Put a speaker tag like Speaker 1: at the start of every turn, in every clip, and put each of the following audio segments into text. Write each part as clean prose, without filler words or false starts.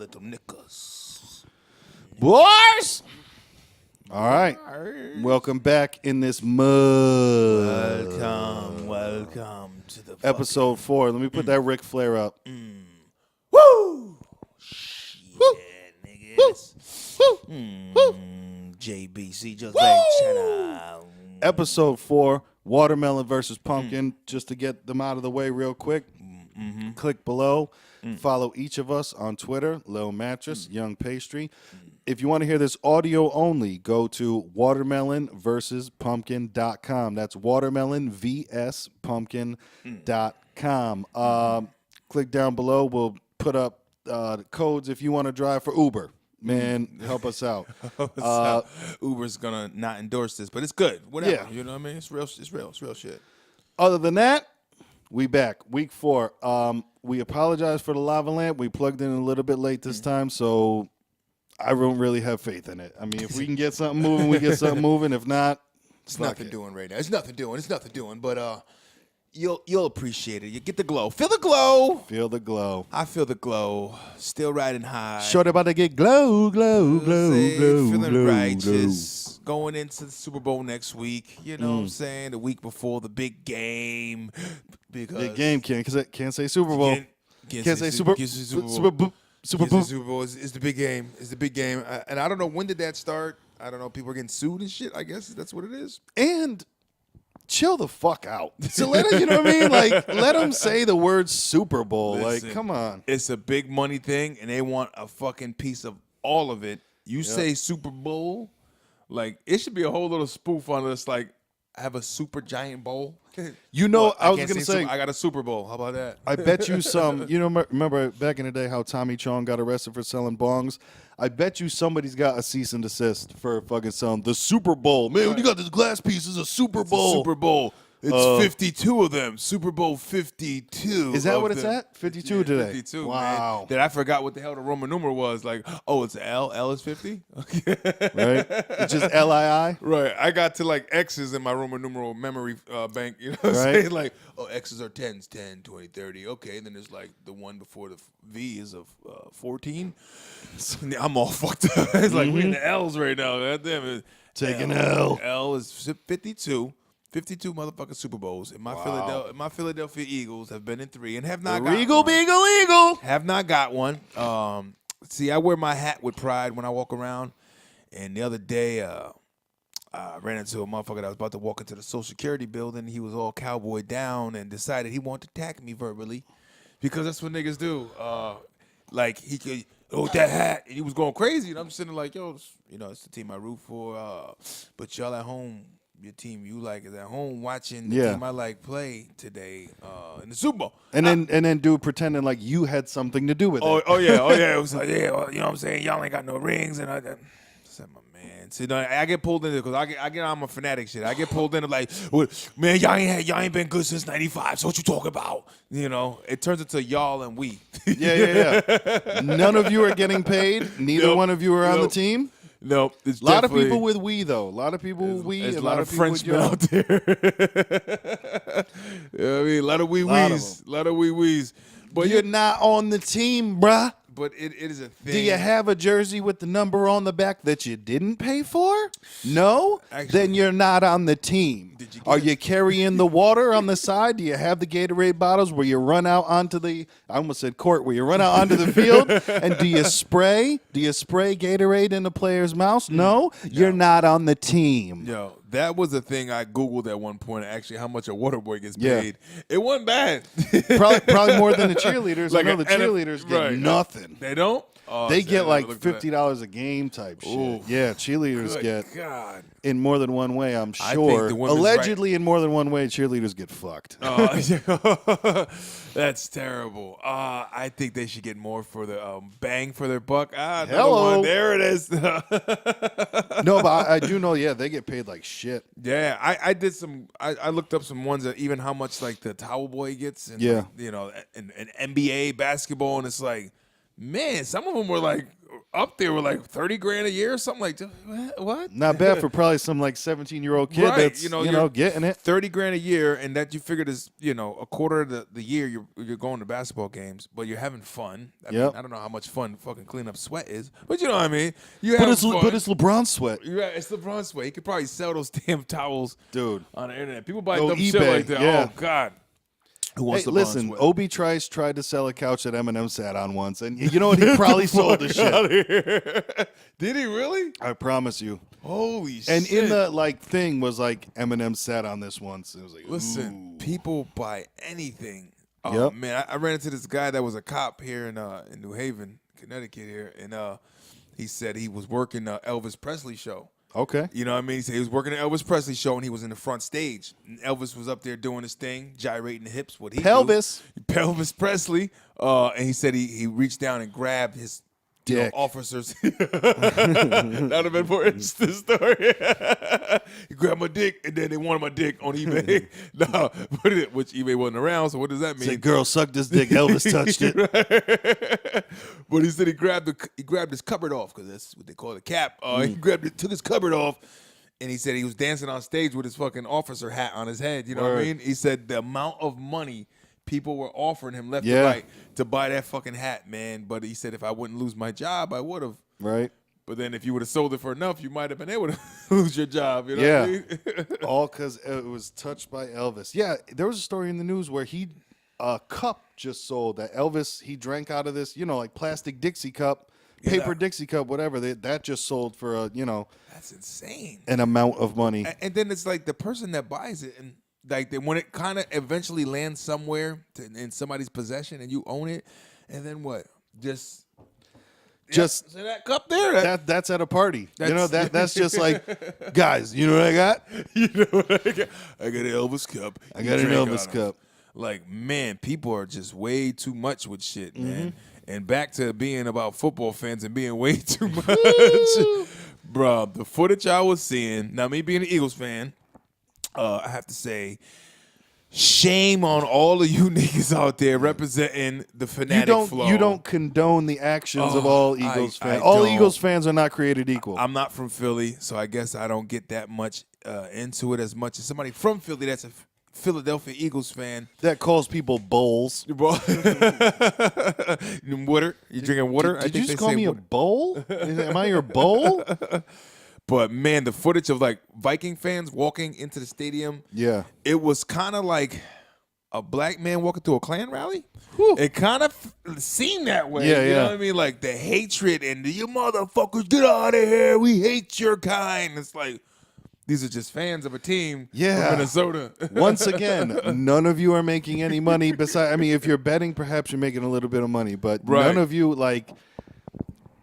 Speaker 1: little niggas.
Speaker 2: Boys! All right. Welcome back in this mud.
Speaker 1: Welcome to the
Speaker 2: Episode 4. Let me put that Ric Flair up.
Speaker 1: Woo!
Speaker 2: Woo!
Speaker 1: Niggas.
Speaker 2: Woo!
Speaker 1: JBC just like China.
Speaker 2: Episode 4, Watermelon versus Pumpkin. Just to get them out of the way real quick, click below. Follow each of us on Twitter, Lil Mattress, Young Pastry. If you want to hear this audio only, go to watermelonversuspumpkin.com. That's watermelonvspumpkin.com. Click down below. We'll put up codes if you want to drive for Uber. Man, help us out.
Speaker 1: Uber's gonna not endorse this, but it's good. Whatever.
Speaker 2: Yeah.
Speaker 1: You know what I mean? It's real shit.
Speaker 2: Other than that, we back. Week 4. We apologize for the lava lamp. We plugged in a little bit late this time, so I don't really have faith in it. I mean, if we can get something moving, we get something moving. If not,
Speaker 1: it's nothing doing right now. It's nothing doing. But you'll appreciate it. You get the glow. Feel the glow.
Speaker 2: Feel the glow.
Speaker 1: I feel the glow. Still riding high.
Speaker 2: Short about to get glow.
Speaker 1: Feeling righteous. Going into the Super Bowl next week. You know what I'm saying? The week before the big game. Because
Speaker 2: Big game. Can't say Super Bowl. Can't say Super Bowl. Super Bowl.
Speaker 1: Super Bowl is the big game. It's the big game. And I don't know, when did that start? I don't know. People are getting sued and shit. I guess that's what it is.
Speaker 2: And chill the fuck out. So let it, you know what I mean? Like, let them say the word Super Bowl.
Speaker 1: Listen,
Speaker 2: like, come on.
Speaker 1: It's a big money thing, and they want a fucking piece of all of it. You say Super Bowl, like, it should be a whole little spoof on us, like, I have a super giant bowl.
Speaker 2: You know,
Speaker 1: Well,
Speaker 2: I was going to say,
Speaker 1: I got a Super Bowl. How about that?
Speaker 2: I bet you some, you know, remember back in the day how Tommy Chong got arrested for selling bongs? I bet you somebody's got a cease and desist for fucking selling the Super Bowl. Man, when you got this glass piece, it's a Super Bowl.
Speaker 1: Super Bowl. It's 52 of them. Super Bowl 52.
Speaker 2: Is that what it's at? 52 today.
Speaker 1: 52.
Speaker 2: Wow.
Speaker 1: Man. That I forgot what the hell the Roman numeral was. Like, oh, it's L. L is 50. Okay.
Speaker 2: Right? It's just LII.
Speaker 1: Right. I got to like X's in my Roman numeral memory bank. You know what I'm saying? Like, oh, X's are 10s, 10, 20, 30. Okay. Then there's like the one before the V is of 14. So I'm all fucked up. It's like we in the L's right now. God damn it.
Speaker 2: Taking L.
Speaker 1: L is 52. 52 motherfucking Super Bowls. And my Philadelphia Eagles have been in 3 and have not got
Speaker 2: Regal,
Speaker 1: one.
Speaker 2: Eagle.
Speaker 1: Have not got one. See, I wear my hat with pride when I walk around. And the other day, I ran into a motherfucker that was about to walk into the Social Security building. He was all cowboy down and decided he wanted to attack me verbally because that's what niggas do. Like, he could, with that hat, and he was going crazy. And I'm sitting there like, yo, it's the team I root for. But y'all at home, your team you like is at home watching the team I like play today in the Super Bowl.
Speaker 2: And then dude pretending like you had something to do with it.
Speaker 1: Oh yeah. It was like, well, you know what I'm saying? Y'all ain't got no rings. And I said, my man. See, I get pulled into because I'm a fanatic shit. I get pulled into like, well, man, y'all ain't been good since '95. So what you talking about? You know, it turns into y'all and we.
Speaker 2: Yeah. None of you are getting paid. Neither one of you are on the team.
Speaker 1: No, it's
Speaker 2: a lot of people with we though. A lot of people with we.
Speaker 1: There's
Speaker 2: a
Speaker 1: lot of
Speaker 2: people
Speaker 1: Frenchmen out there. You know what I mean, a lot of wee wees.
Speaker 2: But you're not on the team, bruh.
Speaker 1: But it is a thing.
Speaker 2: Do you have a jersey with the number on the back that you didn't pay for? No?
Speaker 1: Actually,
Speaker 2: then you're not on the team. Are you carrying the water on the side? Do you have the Gatorade bottles where you run out onto the, I almost said court, where you run out onto the field? And do you spray Gatorade in the player's mouth? No? You're not on the team.
Speaker 1: Yo, that was a thing I Googled at one point, actually, how much a water boy gets paid. It wasn't bad.
Speaker 2: probably more than the cheerleaders.
Speaker 1: Like
Speaker 2: I know the cheerleaders get nothing.
Speaker 1: They don't? Oh,
Speaker 2: they get like $50 a game type shit.
Speaker 1: Ooh,
Speaker 2: yeah, cheerleaders get in more than one way, I'm sure. Allegedly in more than one way, cheerleaders get fucked.
Speaker 1: That's terrible. I think they should get more for the bang for their buck.
Speaker 2: Hello.
Speaker 1: There it is.
Speaker 2: No, but I do know, they get paid like shit.
Speaker 1: Yeah, I did some. I looked up some ones that even how much like the towel boy gets, and in NBA basketball, and it's like, man, some of them were like up there with like 30 grand a year or something like that. What?
Speaker 2: Not bad for probably some like 17-year-old kid
Speaker 1: Right,
Speaker 2: that's
Speaker 1: you're
Speaker 2: getting it.
Speaker 1: 30 grand a year, and that you figured is a quarter of the year you're going to basketball games, but you're having fun. I mean, I don't know how much fun fucking clean up sweat is, but you know what I mean.
Speaker 2: But it's LeBron sweat,
Speaker 1: yeah, it's LeBron sweat. You could probably sell those damn towels,
Speaker 2: dude,
Speaker 1: on the internet. People buy
Speaker 2: Go
Speaker 1: dumb
Speaker 2: eBay,
Speaker 1: shit like that.
Speaker 2: yeah.
Speaker 1: Oh God. Who wants
Speaker 2: Hey,
Speaker 1: LeBron
Speaker 2: listen,
Speaker 1: sweat?
Speaker 2: Obi Trice tried to sell a couch that Eminem sat on once, and you know what? He probably sold the shit.
Speaker 1: Did he really?
Speaker 2: I promise you.
Speaker 1: Holy shit.
Speaker 2: And in the thing was like Eminem sat on this once. It was like,
Speaker 1: listen,
Speaker 2: ooh.
Speaker 1: people buy anything. Oh
Speaker 2: Yep.
Speaker 1: man, I ran into this guy that was a cop here in New Haven, Connecticut here, and he said he was working Elvis Presley show.
Speaker 2: Okay.
Speaker 1: You know what I mean? He said he was working the Elvis Presley show, and he was in the front stage. And Elvis was up there doing his thing, gyrating the hips. What he
Speaker 2: Pelvis.
Speaker 1: Pelvis Presley. And he said he reached down and grabbed his
Speaker 2: dick.
Speaker 1: Officers. That would have been more interesting story. He grabbed my dick, and then they wanted my dick on eBay. No, which eBay wasn't around. So what does that mean?
Speaker 2: Say, girl, suck this dick. Elvis touched it.
Speaker 1: But he said he grabbed his cupboard off, because that's what they call the cap. He took his cupboard off, and he said he was dancing on stage with his fucking officer hat on his head. You know what I mean? He said the amount of money people were offering him left and right to buy that fucking hat, man. But he said if I wouldn't lose my job, I would have.
Speaker 2: Right.
Speaker 1: But then if you would have sold it for enough, you might have been able to lose your job. You know what I mean?
Speaker 2: All because it was touched by Elvis. Yeah, there was a story in the news where a cup just sold that Elvis, he drank out of this, like plastic Dixie cup, paper Dixie cup, whatever. That just sold for
Speaker 1: That's insane.
Speaker 2: An amount of money.
Speaker 1: And then it's like the person that buys it, and like when it kind of eventually lands somewhere in somebody's possession and you own it, and then what? Just so that cup there.
Speaker 2: That's at a party. That's just like, guys, you know what I got?
Speaker 1: You know what I got? I got an Elvis cup.
Speaker 2: I got an Elvis cup.
Speaker 1: Like, man, people are just way too much with shit, man. And back to being about football fans and being way too much. Bruh, the footage I was seeing, now me being an Eagles fan, I have to say, shame on all of you niggas out there representing the fanatic flow.
Speaker 2: You don't condone the actions of all Eagles fans.
Speaker 1: I
Speaker 2: All
Speaker 1: don't.
Speaker 2: Eagles fans are not created equal.
Speaker 1: I'm not from Philly, so I guess I don't get that much into it as much as somebody from Philly that's a Philadelphia Eagles fan.
Speaker 2: That calls people bowls.
Speaker 1: Water? You drinking water?
Speaker 2: Did you just call me a bowl? Am I your bowl?
Speaker 1: But man, the footage of like Viking fans walking into the stadium, it was kind of like a black man walking to a Klan rally. Whew. It kind of seemed that way. You know what I mean? Like the hatred and you motherfuckers, get out of here. We hate your kind. It's like, these are just fans of a team from Minnesota.
Speaker 2: Once again, none of you are making any money. If you're betting, perhaps you're making a little bit of money, but none of you,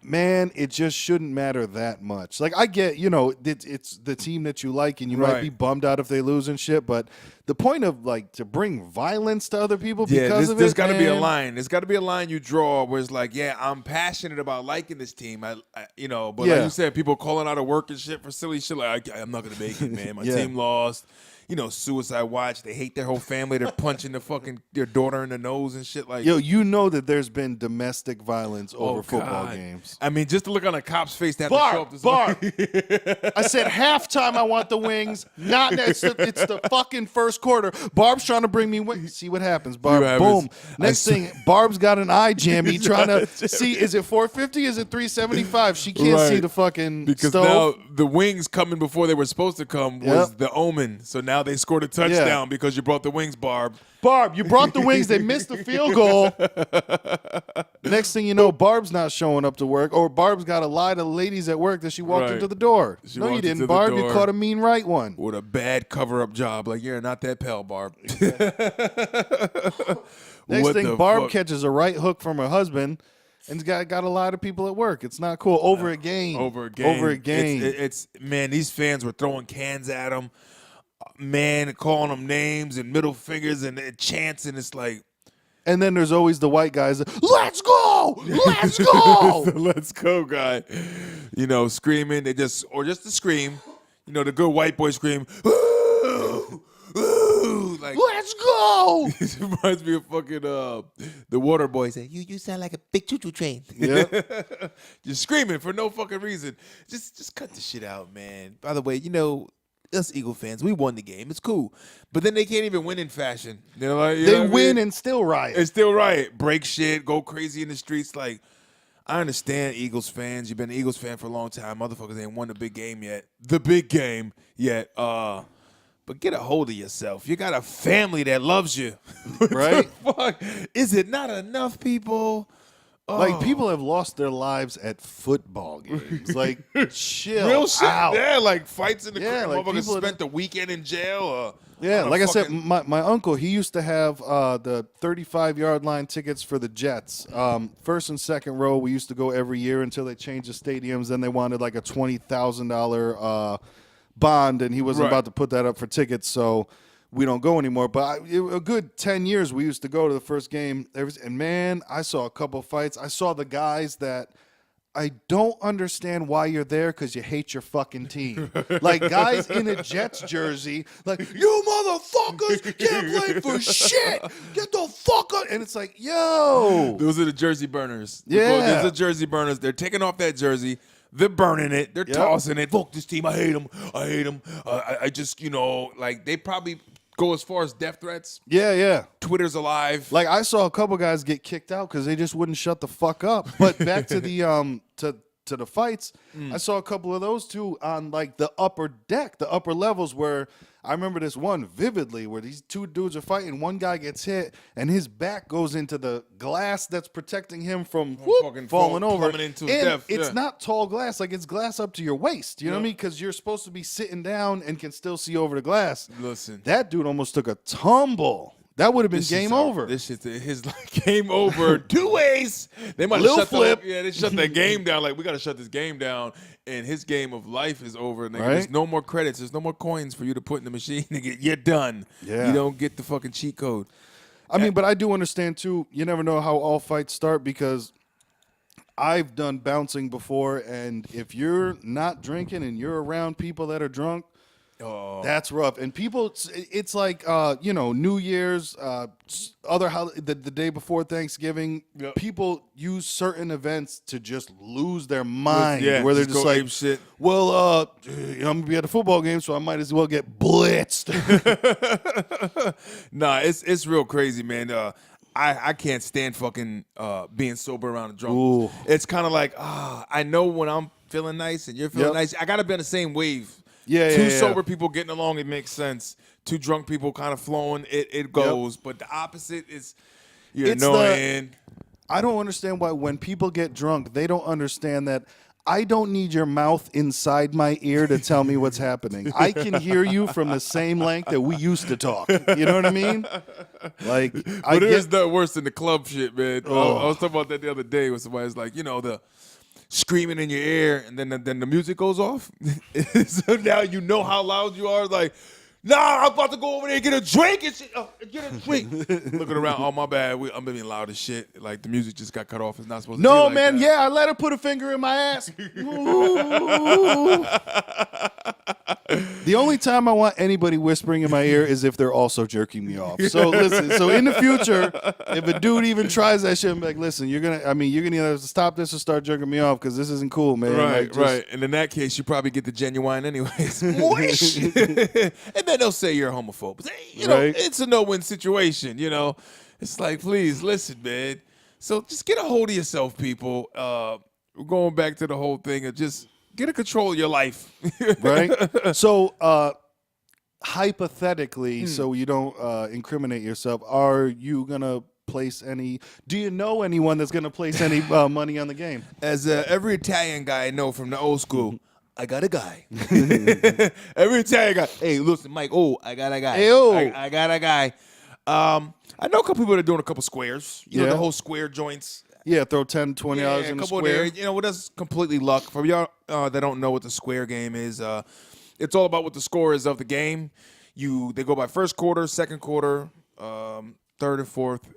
Speaker 2: man, it just shouldn't matter that much. Like, I get, it's the team that you like, and you might be bummed out if they lose and shit, but the point of, to bring violence to other people because of it,
Speaker 1: there's got to be a line. There's got to be a line you draw where it's like, I'm passionate about liking this team. But like you said, people calling out of work and shit for silly shit. Like, I'm not going to make it, man. My team lost. Suicide watch. They hate their whole family. They're punching their daughter in the nose and shit. Like,
Speaker 2: that there's been domestic violence over football games.
Speaker 1: I mean, just to look on a cop's face, that
Speaker 2: Barb. I said halftime. I want the wings. Not it's the fucking first quarter. Barb's trying to bring me wings. See what happens, Barb. Boom. Next thing, Barb's got an eye jammy trying to see. Is it 450? Is it 375? She can't see the fucking
Speaker 1: because
Speaker 2: stove.
Speaker 1: Now the wings coming before they were supposed to come was the omen. So now they scored a touchdown because you brought the wings, Barb.
Speaker 2: Barb, you brought the wings. They missed the field goal. Next thing you know, Barb's not showing up to work, or Barb's got to lie to the ladies at work that she walked into the door. No, you didn't, Barb. You caught a mean right one.
Speaker 1: With a bad cover-up job. Like, you're not that pale, Barb.
Speaker 2: Next thing, Barb catches a right hook from her husband and got to lie to people at work. It's not cool. Over a game.
Speaker 1: It's man, these fans were throwing cans at him. Man, calling them names and middle fingers and chants, and it's like.
Speaker 2: And then there's always the white guys. Let's go! Let's go!
Speaker 1: Let's go, guy. Screaming. Just to scream. The good white boy scream. Ooh, ooh. dude, like
Speaker 2: let's go.
Speaker 1: it reminds me of fucking the water boy saying, "You sound like a big choo-choo train."
Speaker 2: Yeah.
Speaker 1: You're screaming for no fucking reason. Just cut the shit out, man. By the way, us Eagle fans, we won the game. It's cool, but then they can't even win in fashion. They're like, you know
Speaker 2: They
Speaker 1: what I
Speaker 2: win
Speaker 1: mean?
Speaker 2: and still riot.
Speaker 1: It's still riot, break shit, go crazy in the streets. Like, I understand Eagles fans. You've been an Eagles fan for a long time. Motherfuckers ain't won the big game yet. But get a hold of yourself. You got a family that loves you.
Speaker 2: Right?
Speaker 1: Fuck. Is it not enough, people?
Speaker 2: Like, people have lost their lives at football games. Like, chill
Speaker 1: Real shit.
Speaker 2: out.
Speaker 1: Yeah, like fights in the
Speaker 2: Yeah,
Speaker 1: crib.
Speaker 2: like
Speaker 1: Motherfuckers
Speaker 2: people
Speaker 1: spent the weekend in jail.
Speaker 2: Yeah, like I said, my uncle, he used to have the 35-yard line tickets for the Jets. First and second row, we used to go every year until they changed the stadiums. Then they wanted like a $20,000 bond, and he wasn't about to put that up for tickets, so we don't go anymore. But a good 10 years, we used to go to the first game. And, man, I saw a couple fights. I saw the guys that I don't understand why you're there because you hate your fucking team. Like, guys in a Jets jersey, like, you motherfuckers can't play for shit. Get the fuck up. And it's like, yo.
Speaker 1: Those are the jersey burners.
Speaker 2: Yeah.
Speaker 1: Those are jersey burners. They're taking off that jersey. They're burning it. They're tossing it. Fuck this team. I hate them. I just, like, they probably go as far as death threats.
Speaker 2: Yeah.
Speaker 1: Twitter's alive.
Speaker 2: Like, I saw a couple guys get kicked out because they just wouldn't shut the fuck up. But back to the to the fights, I saw a couple of those too on like the upper deck, the upper levels, where I remember this one vividly where these two dudes are fighting. One guy gets hit and his back goes into the glass that's protecting him from falling over.
Speaker 1: Into
Speaker 2: and
Speaker 1: death.
Speaker 2: it's not tall glass, like it's glass up to your waist. You know what I mean? Because you're supposed to be sitting down and can still see over the glass.
Speaker 1: Listen,
Speaker 2: that dude almost took a tumble. That would have been game over.
Speaker 1: This shit, his like game over 2 ways. They might
Speaker 2: Lil
Speaker 1: shut
Speaker 2: flip.
Speaker 1: they shut that game down. Like, we got to shut this game down, and his game of life is over. Nigga. There's no more credits. There's no more coins for you to put in the machine. Nigga, you're done.
Speaker 2: Yeah.
Speaker 1: You don't get the fucking cheat code.
Speaker 2: I mean, but I do understand too. You never know how all fights start because I've done bouncing before, and if you're not drinking and you're around people that are drunk, that's rough. And people, it's like New Year's, the day before Thanksgiving.
Speaker 1: Yep.
Speaker 2: People use certain events to just lose their mind.
Speaker 1: Yeah,
Speaker 2: where they're
Speaker 1: just
Speaker 2: just
Speaker 1: go
Speaker 2: like,
Speaker 1: ape shit.
Speaker 2: well, I'm gonna be at a football game, so I might as well get blitzed.
Speaker 1: Nah, it's real crazy, man. I can't stand fucking being sober around a drunk.
Speaker 2: Ooh.
Speaker 1: It's kind of like, I know when I'm feeling nice and you're feeling nice. I gotta be on the same wave. Two sober people getting along, it makes sense. Two drunk people kind of flowing, it goes. But the opposite is you're annoying.
Speaker 2: I don't understand why when people get drunk, they don't understand that I don't need your mouth inside my ear to tell me what's happening. I can hear you from the same length that we used to talk. You know what I mean? Like,
Speaker 1: but it is the worse than the club shit, man. I was talking about that the other day with somebody. It's like, the screaming in your ear, and then the music goes off. So now you know how loud you are. Like, nah, I'm about to go over there and get a drink and shit. Get a drink. Looking around, oh, my bad. I'm being loud as shit. Like, the music just got cut off. It's not supposed to be like
Speaker 2: man,
Speaker 1: that.
Speaker 2: yeah, I let her put a finger in my ass. The only time I want anybody whispering in my ear is if they're also jerking me off. So listen, in the future, if a dude even tries that shit, I'm like, listen, you're gonna either have to stop this or start jerking me off because this isn't cool, man.
Speaker 1: Right, right. And in that case, you probably get the genuine anyways. And then they'll say you're a homophobe. But, it's a no-win situation, It's like, please, listen, man. So just get a hold of yourself, people. We're going back to the whole thing of just get a control of your life.
Speaker 2: Right? So, hypothetically, so you don't incriminate yourself, are you going to place any – do you know anyone that's going to place any money on the game?
Speaker 1: As every Italian guy I know from the old school, I got a guy. Every Italian guy. Hey, listen, Mike. Oh, I got a guy.
Speaker 2: Hey, oh.
Speaker 1: I got a guy. I know a couple people that are doing a couple squares. You know, the whole square joints.
Speaker 2: Yeah, throw $10, $20 in the square.
Speaker 1: There. That's completely luck. For y'all that don't know what the square game is, it's all about what the score is of the game. They go by first quarter, second quarter, third and fourth,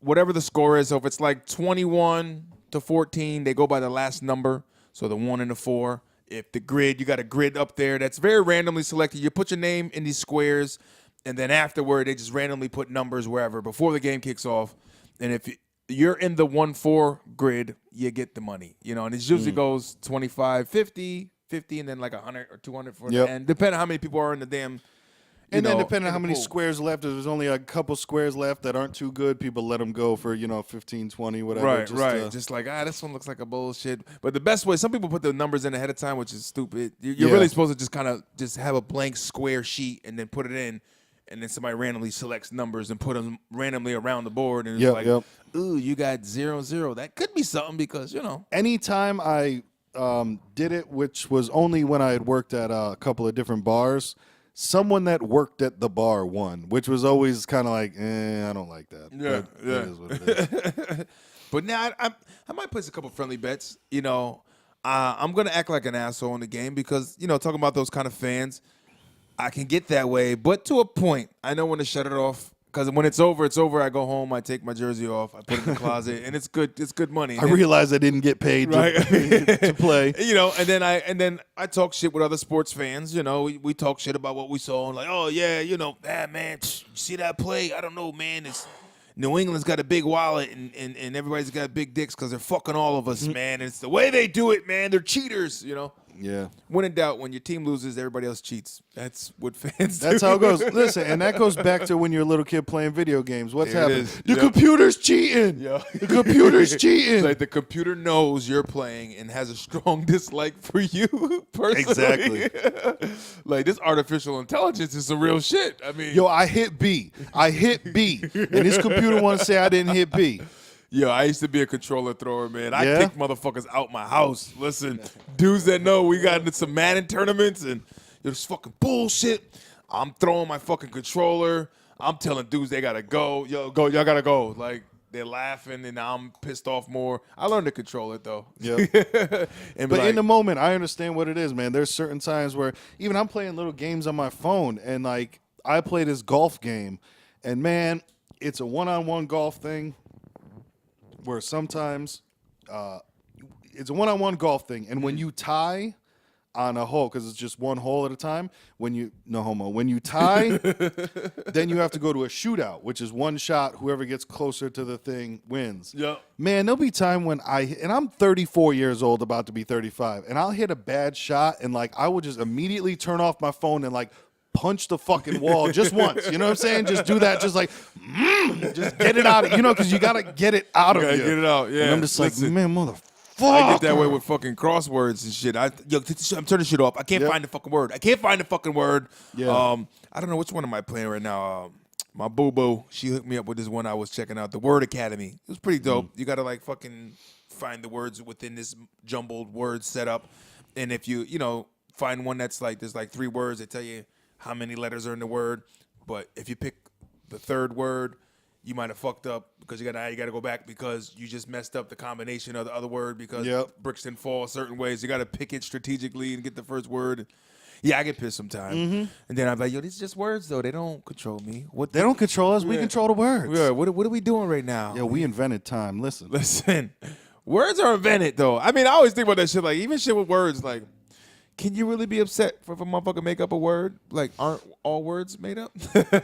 Speaker 1: whatever the score is. So if it's like 21-14, they go by the last number, so the 1 and the 4. If you got a grid up there that's very randomly selected. You put your name in these squares, and then afterward they just randomly put numbers wherever before the game kicks off. And if you're in the 1-4 grid, you get the money, and it usually goes 25, 50, 50, and then like 100 or 200 for the end, depending on how many people are in the damn.
Speaker 2: And then depending on how many squares left, if there's only a couple squares left that aren't too good, people let them go for, 15, 20, whatever.
Speaker 1: Right. Just like, this one looks like a bullshit. But the best way, some people put the numbers in ahead of time, which is stupid. You're really supposed to just kind of just have a blank square sheet and then put it in, and then somebody randomly selects numbers and put them randomly around the board. And it's ooh, you got 0-0. That could be something because,
Speaker 2: Anytime I did it, which was only when I had worked at a couple of different bars, someone that worked at the bar won, which was always kind of like, I don't like that.
Speaker 1: Yeah,
Speaker 2: but it is what it is.
Speaker 1: But now I might place a couple friendly bets. I'm gonna act like an asshole in the game because talking about those kind of fans, I can get that way, but to a point. I know when to shut it off. Because when it's over, it's over. I go home, I take my jersey off, I put it in the closet, and it's good. It's good money.
Speaker 2: I realize I didn't get paid to play.
Speaker 1: And then I talk shit with other sports fans. We talk shit about what we saw and like, oh yeah, man, you see that play? I don't know, man. It's New England's got a big wallet and everybody's got big dicks because they're fucking all of us, man. And it's the way they do it, man. They're cheaters,
Speaker 2: Yeah.
Speaker 1: When in doubt, when your team loses, everybody else cheats. That's what fans do.
Speaker 2: That's how it goes. Listen, and that goes back to when you're a little kid playing video games. What's
Speaker 1: There it
Speaker 2: happening?
Speaker 1: is.
Speaker 2: The
Speaker 1: Yep.
Speaker 2: computer's cheating.
Speaker 1: Yeah.
Speaker 2: The computer's cheating.
Speaker 1: Like the computer knows you're playing and has a strong dislike for you personally.
Speaker 2: Exactly.
Speaker 1: Like this artificial intelligence is some real shit. I mean,
Speaker 2: Yo, I hit B. And this computer wants to say I didn't hit B.
Speaker 1: Yo, I used to be a controller thrower, man. I
Speaker 2: Yeah?
Speaker 1: kicked motherfuckers out my house. Listen, dudes that know we got into some Madden tournaments and it's fucking bullshit. I'm throwing my fucking controller. I'm telling dudes they gotta go. Yo, go, y'all gotta go. Like they're laughing and I'm pissed off more. I learned to control it though.
Speaker 2: Yeah.
Speaker 1: And
Speaker 2: But in the moment, I understand what it is, man. There's certain times where even I'm playing little games on my phone and like I play this golf game and man, it's a one-on-one golf thing. Where sometimes it's a one-on-one golf thing, and when you tie on a hole, because it's just one hole at a time, when you tie, then you have to go to a shootout, which is one shot. Whoever gets closer to the thing wins.
Speaker 1: Yeah.
Speaker 2: Man, there'll be time when and I'm 34 years old, about to be 35, and I'll hit a bad shot, and like I will just immediately turn off my phone and like punch the fucking wall just once. You know what I'm saying? Just do that. Just like, just get it out. Because you got to get it out of you.
Speaker 1: Get it out, yeah.
Speaker 2: And I'm just
Speaker 1: Listen,
Speaker 2: like, man, motherfucker.
Speaker 1: I get that way with fucking crosswords and shit. I'm turning shit off. I can't find the fucking word.
Speaker 2: Yeah.
Speaker 1: I don't know which one am I playing right now. My boo-boo, she hooked me up with this one I was checking out, the Word Academy. It was pretty dope. You got to like fucking find the words within this jumbled word setup. And if you find one that's like, there's like 3 words that tell you how many letters are in the word, but if you pick the third word, you might have fucked up because you got to go back because you just messed up the combination of the other word because bricks didn't fall certain ways. You got to pick it strategically and get the first word. Yeah, I get pissed sometimes, and then I'm like, yo, these are just words though. They don't control me. What
Speaker 2: They don't control us. We control the words.
Speaker 1: Yeah, what are we doing right now?
Speaker 2: Yo, we invented time.
Speaker 1: Listen, words are invented though. I mean, I always think about that shit. Like even shit with words, like. Can you really be upset if a motherfucker make up a word? Like, aren't all words made up?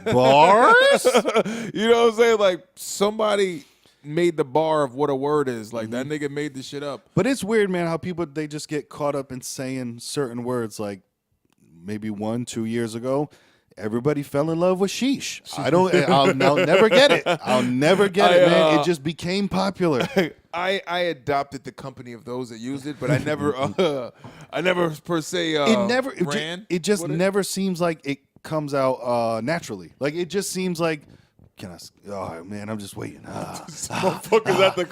Speaker 2: Bars?
Speaker 1: You know what I'm saying? Like, somebody made the bar of what a word is. Like, that nigga made this shit up.
Speaker 2: But it's weird, man, how people, they just get caught up in saying certain words. Like, maybe 1-2 years ago, everybody fell in love with sheesh. I'll never get it. I'll never get it, man. It just became popular.
Speaker 1: I adopted the company of those that used it, but I never, per se.
Speaker 2: It just never seems like it comes out naturally. Like it just seems like. Oh man, I'm just waiting.
Speaker 1: Motherfuckers at the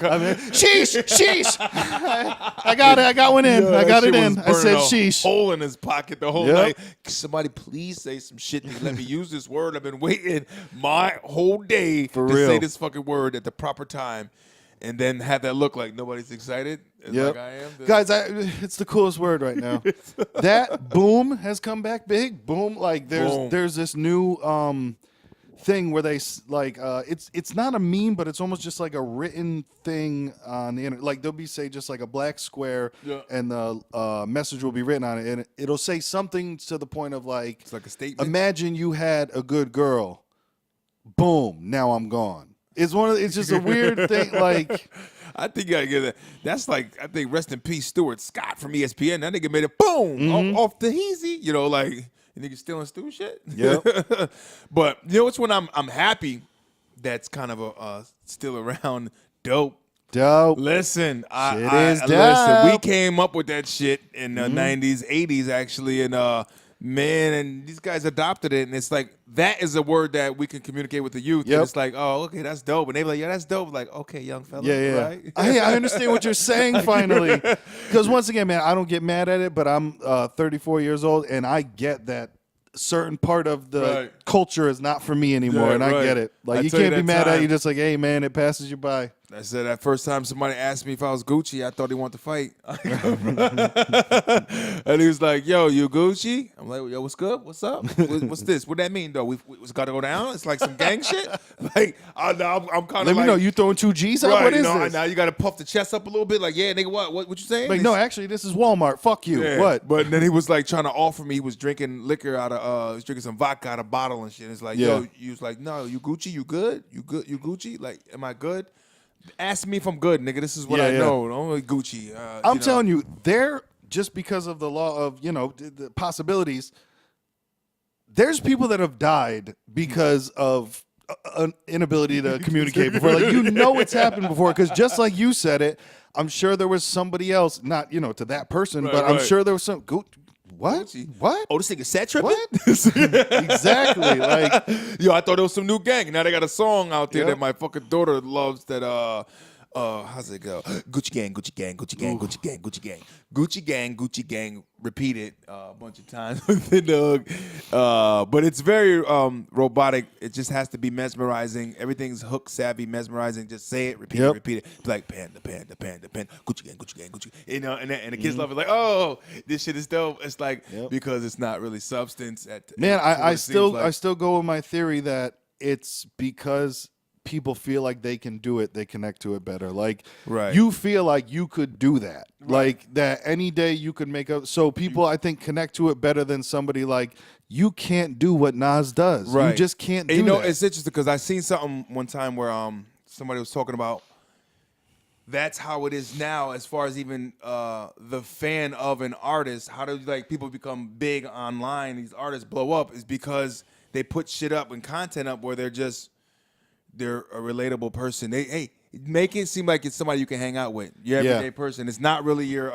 Speaker 2: sheesh. I got it. I got one in.
Speaker 1: Yeah,
Speaker 2: I got it
Speaker 1: was
Speaker 2: in. I said
Speaker 1: a
Speaker 2: sheesh.
Speaker 1: Hole in his pocket the whole night. Somebody please say some shit to let me use this word. I've been waiting my whole day to say this fucking word at the proper time. And then have that look like nobody's excited. Like I am.
Speaker 2: Guys, it's the coolest word right now. That boom has come back big. Boom. Like there's this new thing where they like it's not a meme, but it's almost just like a written thing on the internet. Like there'll be say just like a black square, and the message will be written on it, and it'll say something to the point of like,
Speaker 1: it's like a statement.
Speaker 2: Imagine you had a good girl, boom, now I'm gone. It's just a weird thing. Like
Speaker 1: I think you gotta get that. That's like, I think rest in peace Stuart Scott from ESPN. That nigga made it boom off the heezy. You know, like. Niggas stealing Stu shit.
Speaker 2: Yeah.
Speaker 1: But you know which one I'm happy that's kind of still around. Dope. Listen, listen. We came up with that shit in the 90s, 80s actually, and man, and these guys adopted it, and it's like that is a word that we can communicate with the youth. And it's like, oh, okay, that's dope, and they be like, yeah, that's dope. Like, okay, young fella, right?
Speaker 2: I understand what you're saying finally, because once again, man, I don't get mad at it, but I'm 34 years old, and I get that certain part of the culture is not for me anymore, and I get it. Like, you can't be mad at it. You're just like, hey, man, it passes you by.
Speaker 1: I said that first time somebody asked me if I was Gucci, I thought he wanted to fight. And he was like, yo, you Gucci? I'm like, yo, what's good? What's up? What's this? What that mean, though? We got to go down? It's like some gang shit? Like, I'm kind of like.
Speaker 2: Let me know. You throwing two G's out? What is this?
Speaker 1: Now you got to puff the chest up a little bit. Like, yeah, nigga, what you saying?
Speaker 2: Like, no, actually, this is Walmart. Fuck you.
Speaker 1: Yeah.
Speaker 2: What?
Speaker 1: But then he was like trying to offer me. He was drinking liquor out of, he was drinking some vodka out of a bottle and shit. It's like, yo, he was like, no, you Gucci? You good? You good? You Gucci? Like, am I good? Ask me if I'm good, nigga. This is what I know. Only Gucci.
Speaker 2: I'm telling you, they're just because of the law of, the possibilities. There's people that have died because of an inability to communicate before. Like, it's happened before, because just like you said it, I'm sure there was somebody else, not, to that person, but I'm sure there was some. What?
Speaker 1: Gucci.
Speaker 2: What?
Speaker 1: Oh, this nigga set tripping?
Speaker 2: What? Exactly. Like,
Speaker 1: yo, I thought it was some new gang. Now they got a song out there that my fucking daughter loves that how's it go? Gucci gang, Gucci gang, Gucci gang, Gucci gang, Gucci gang. Gucci gang, Gucci gang, repeat it a bunch of times with the dog. But it's very robotic. It just has to be mesmerizing. Everything's hook savvy, mesmerizing. Just say it, repeat it, repeat it. It's like panda, panda, panda, panda. Gucci gang, Gucci gang, Gucci. And the kids love it. Like, oh, this shit is dope. It's like because it's not really substance.
Speaker 2: Man, I still go with my theory that it's because people feel like they can do it, they connect to it better. Like, you feel like you could do that. Like, that any day you could make up. So people, I think, connect to it better than somebody like, you can't do what Nas does. You just can't do that.
Speaker 1: It's interesting because I seen something one time where somebody was talking about that's how it is now as far as even the fan of an artist. How do people become big online, these artists blow up, is because they put shit up and content up where they're a relatable person. They make it seem like it's somebody you can hang out with. Your everyday person. It's not really your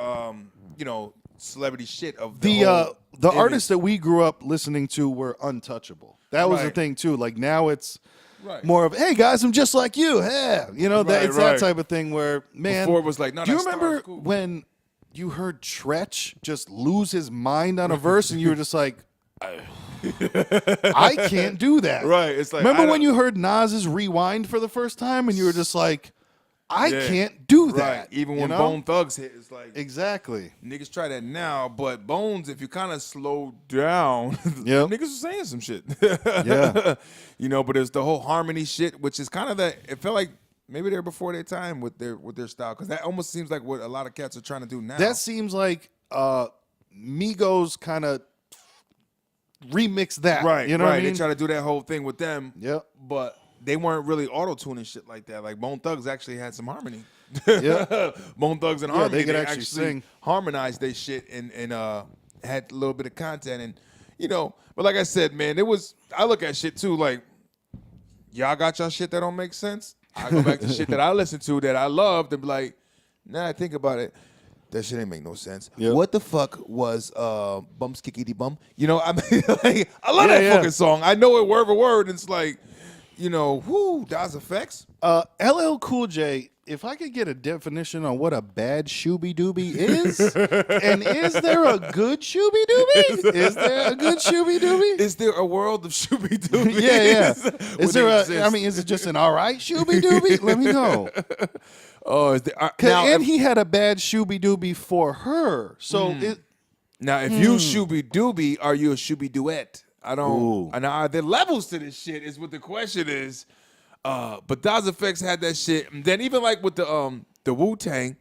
Speaker 1: celebrity shit of the
Speaker 2: artists that we grew up listening to were untouchable. That was the thing too. Like, now it's more of, hey guys, I'm just like you. Yeah, it's that type of thing where, man.
Speaker 1: Before it was like, no.
Speaker 2: Do you remember when you heard Tretch just lose his mind on a verse and you were just like, I can't do that.
Speaker 1: Right. It's like,
Speaker 2: remember when you heard Nas's Rewind for the first time and you were just like, I can't do that.
Speaker 1: Right. Even when Bone Thugs hit, it's like,
Speaker 2: exactly.
Speaker 1: Niggas try that now, but Bones, if you kind of slow down, niggas are saying some shit. But there's the whole harmony shit, which is kind of that. It felt like maybe they're before their time with their style, because that almost seems like what a lot of cats are trying to do now.
Speaker 2: That seems like Migos kind of remix that. Right. You know what I mean?
Speaker 1: They try to do that whole thing with them.
Speaker 2: Yep.
Speaker 1: But they weren't really auto-tuning shit like that. Like, Bone Thugs actually had some harmony. Bone Thugs and Harmony.
Speaker 2: They could actually sing.
Speaker 1: Harmonized their shit and had a little bit of content. And, but like I said, man, I look at shit too, like, y'all got y'all shit that don't make sense? I go back to shit that I listen to that I loved and be like, nah, think about it. That shit ain't make no sense. Yep. What the fuck was Bum Skickity Bum? I mean, like, I love that fucking song. I know it word for word. And it's like, Daz Effects.
Speaker 2: LL Cool J, if I could get a definition on what a bad shooby dooby is, and is there a good shooby dooby? Is there a good shooby dooby?
Speaker 1: Is there a world of shooby dooby?
Speaker 2: Yeah. Is it just an all right shooby dooby? Let me know.
Speaker 1: Oh,
Speaker 2: and he had a bad shooby dooby for her. So
Speaker 1: now, if you shooby dooby, are you a shooby duet? I don't. And are there levels to this shit? Is what the question is. But Daz Effects had that shit. And then even like with the Wu-Tang.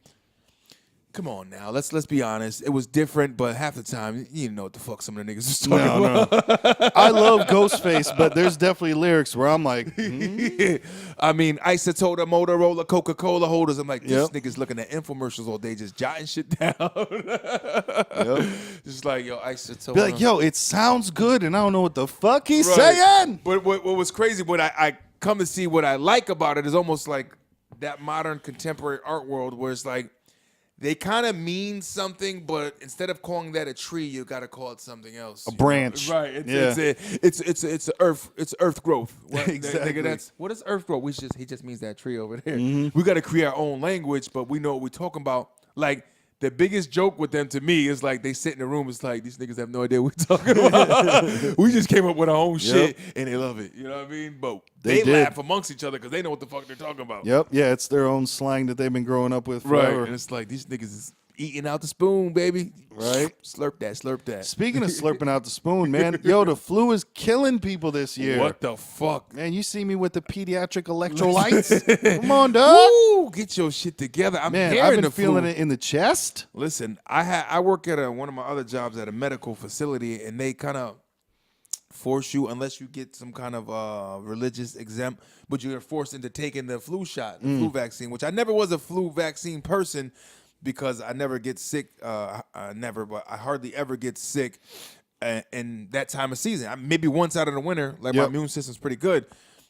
Speaker 1: Come on now, let's be honest. It was different, but half the time you didn't know what the fuck some of the niggas was talking about.
Speaker 2: No. I love Ghostface, but there's definitely lyrics where I'm like,
Speaker 1: I mean, Isotoda, Motorola, Coca-Cola holders. I'm like, this nigga's looking at infomercials all day, just jotting shit down. Just like, yo, Isotoda.
Speaker 2: Be like, yo, it sounds good, and I don't know what the fuck he's saying.
Speaker 1: But what was crazy, what I come to see what I like about it is almost like that modern contemporary art world where it's like, they kind of mean something, but instead of calling that a tree, you got to call it something else.
Speaker 2: A branch,
Speaker 1: right? It's earth growth.
Speaker 2: Exactly.
Speaker 1: Nigga, what is earth growth? He just means that tree over there. We got to create our own language, but we know what we're talking about. Like the biggest joke with them to me is like they sit in the room. It's like these niggas have no idea what we're talking about. We just came up with our own shit and they love it. You know what I mean? But they laugh amongst each other because they know what the fuck they're talking about.
Speaker 2: Yep. Yeah, it's their own slang that they've been growing up with forever.
Speaker 1: Right. And it's like these niggas is eating out the spoon, baby.
Speaker 2: Right.
Speaker 1: Slurp that, slurp that.
Speaker 2: Speaking of slurping out the spoon, man, yo, the flu is killing people this year.
Speaker 1: What the fuck?
Speaker 2: Man, you see me with the pediatric electrolytes? Come on, dog.
Speaker 1: Ooh, get your shit together.
Speaker 2: I've been feeling it in the chest.
Speaker 1: Listen, I work at one of my other jobs at a medical facility, and they kind of force you, unless you get some kind of religious exempt, but you're forced into taking the flu shot, the flu vaccine, which I never was a flu vaccine person because I never get sick. But I hardly ever get sick in that time of season. Maybe once out of the winter, like my immune system's pretty good.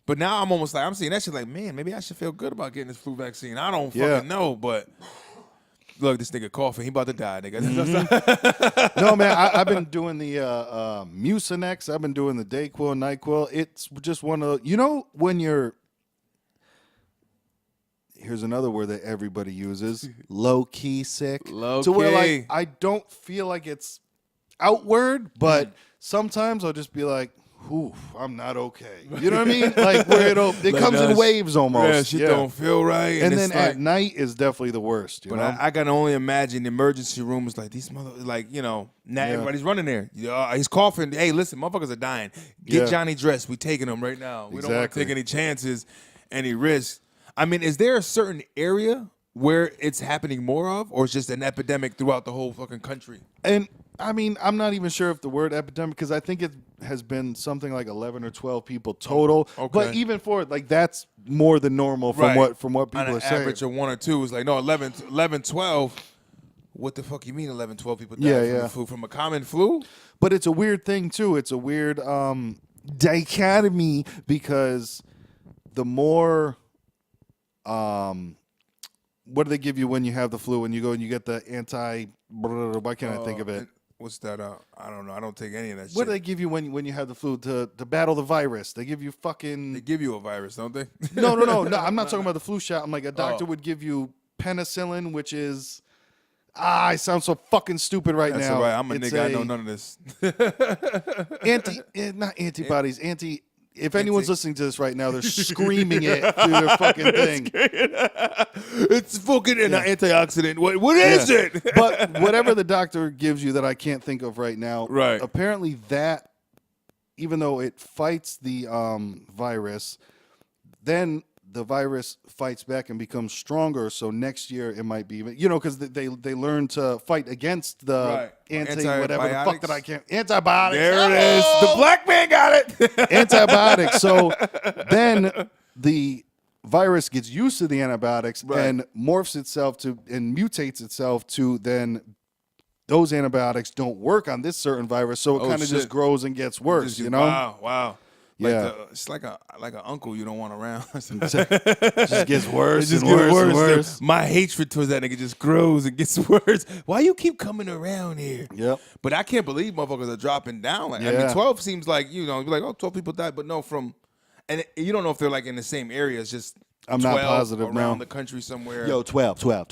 Speaker 1: But now I'm almost like, I'm seeing that shit like, man, maybe I should feel good about getting this flu vaccine. I don't fucking know, but look, this nigga coughing. He about to die, nigga.
Speaker 2: No, man, I've been doing the Mucinex. I've been doing the Dayquil, NyQuil. It's just one of the, when you're, here's another word that everybody uses, low-key sick.
Speaker 1: Low-key.
Speaker 2: To where, like, I don't feel like it's outward, but sometimes I'll just be like, oof, I'm not okay. You know what I mean? Like, where it comes in waves almost.
Speaker 1: Yeah, shit don't feel right.
Speaker 2: And then at night is definitely the worst. You know?
Speaker 1: I can only imagine the emergency room is like, these mother, like, not everybody's running there. He's coughing. Hey, listen, motherfuckers are dying. Get Johnny dressed. We taking him right now. We don't want to take any chances, any risks. I mean, is there a certain area where it's happening more of, or it's just an epidemic throughout the whole fucking country?
Speaker 2: And I mean, I'm not even sure if the word epidemic, because I think it has been something like 11 or 12 people total.
Speaker 1: Okay.
Speaker 2: But even for it, like, that's more than normal from what people are saying.
Speaker 1: Average of 1 or 2 is like, no, 11, 12. What the fuck you mean 11, 12 people died from the flu? From a common flu?
Speaker 2: But it's a weird thing, too. It's a weird dichotomy, because the more what do they give you when you have the flu? When you go and you get the why can't I think of it?
Speaker 1: What's that? I don't know. I don't take any of that shit.
Speaker 2: What do they give you when you have the flu to battle the virus? They give you fucking...
Speaker 1: They give you a virus, don't they?
Speaker 2: No. I'm not talking about the flu shot. I'm like, a doctor would give you penicillin, which is... I sound so fucking stupid right
Speaker 1: That's
Speaker 2: now.
Speaker 1: All right. I'm a nigga. I know none of this.
Speaker 2: Not antibodies. If anyone's listening to this right now, they're screaming it through their fucking thing.
Speaker 1: It's fucking an antioxidant. What is it?
Speaker 2: But whatever the doctor gives you that I can't think of right now, apparently that, even though it fights the virus, then the virus fights back and becomes stronger. So next year it might be even, because they learn to fight against the whatever the fuck that I can't. Antibiotics.
Speaker 1: There it is. The black man got it.
Speaker 2: Antibiotics. So then the virus gets used to the antibiotics and morphs itself and mutates itself to then those antibiotics don't work on this certain virus. So it kind of just grows and gets worse,
Speaker 1: Wow.
Speaker 2: Yeah,
Speaker 1: it's like an uncle you don't want around.
Speaker 2: It just gets worse. It just gets worse and worse.
Speaker 1: My hatred towards that nigga just grows and gets worse. Why you keep coming around here?
Speaker 2: Yep.
Speaker 1: But I can't believe motherfuckers are dropping down. I mean, 12 seems like like 12 people died, but no, and you don't know if they're like in the same area. It's just
Speaker 2: I'm not positive
Speaker 1: around the country somewhere.
Speaker 2: Yo, 12.
Speaker 1: Where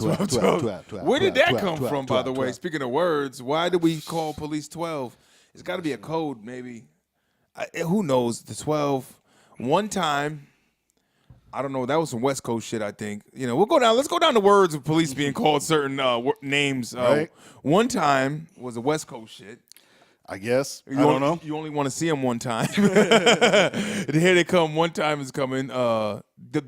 Speaker 1: did that come from, by the way? Speaking of words, why do we call police 12? It's got to be a code, maybe. Who knows? The 12. One time, I don't know. That was some West Coast shit, I think. We'll go down. Let's go down the words of police being called certain names. One time was a West Coast shit.
Speaker 2: I guess. I
Speaker 1: You
Speaker 2: don't
Speaker 1: only,
Speaker 2: know.
Speaker 1: You only want to see them one time. And here they come. One time is coming. The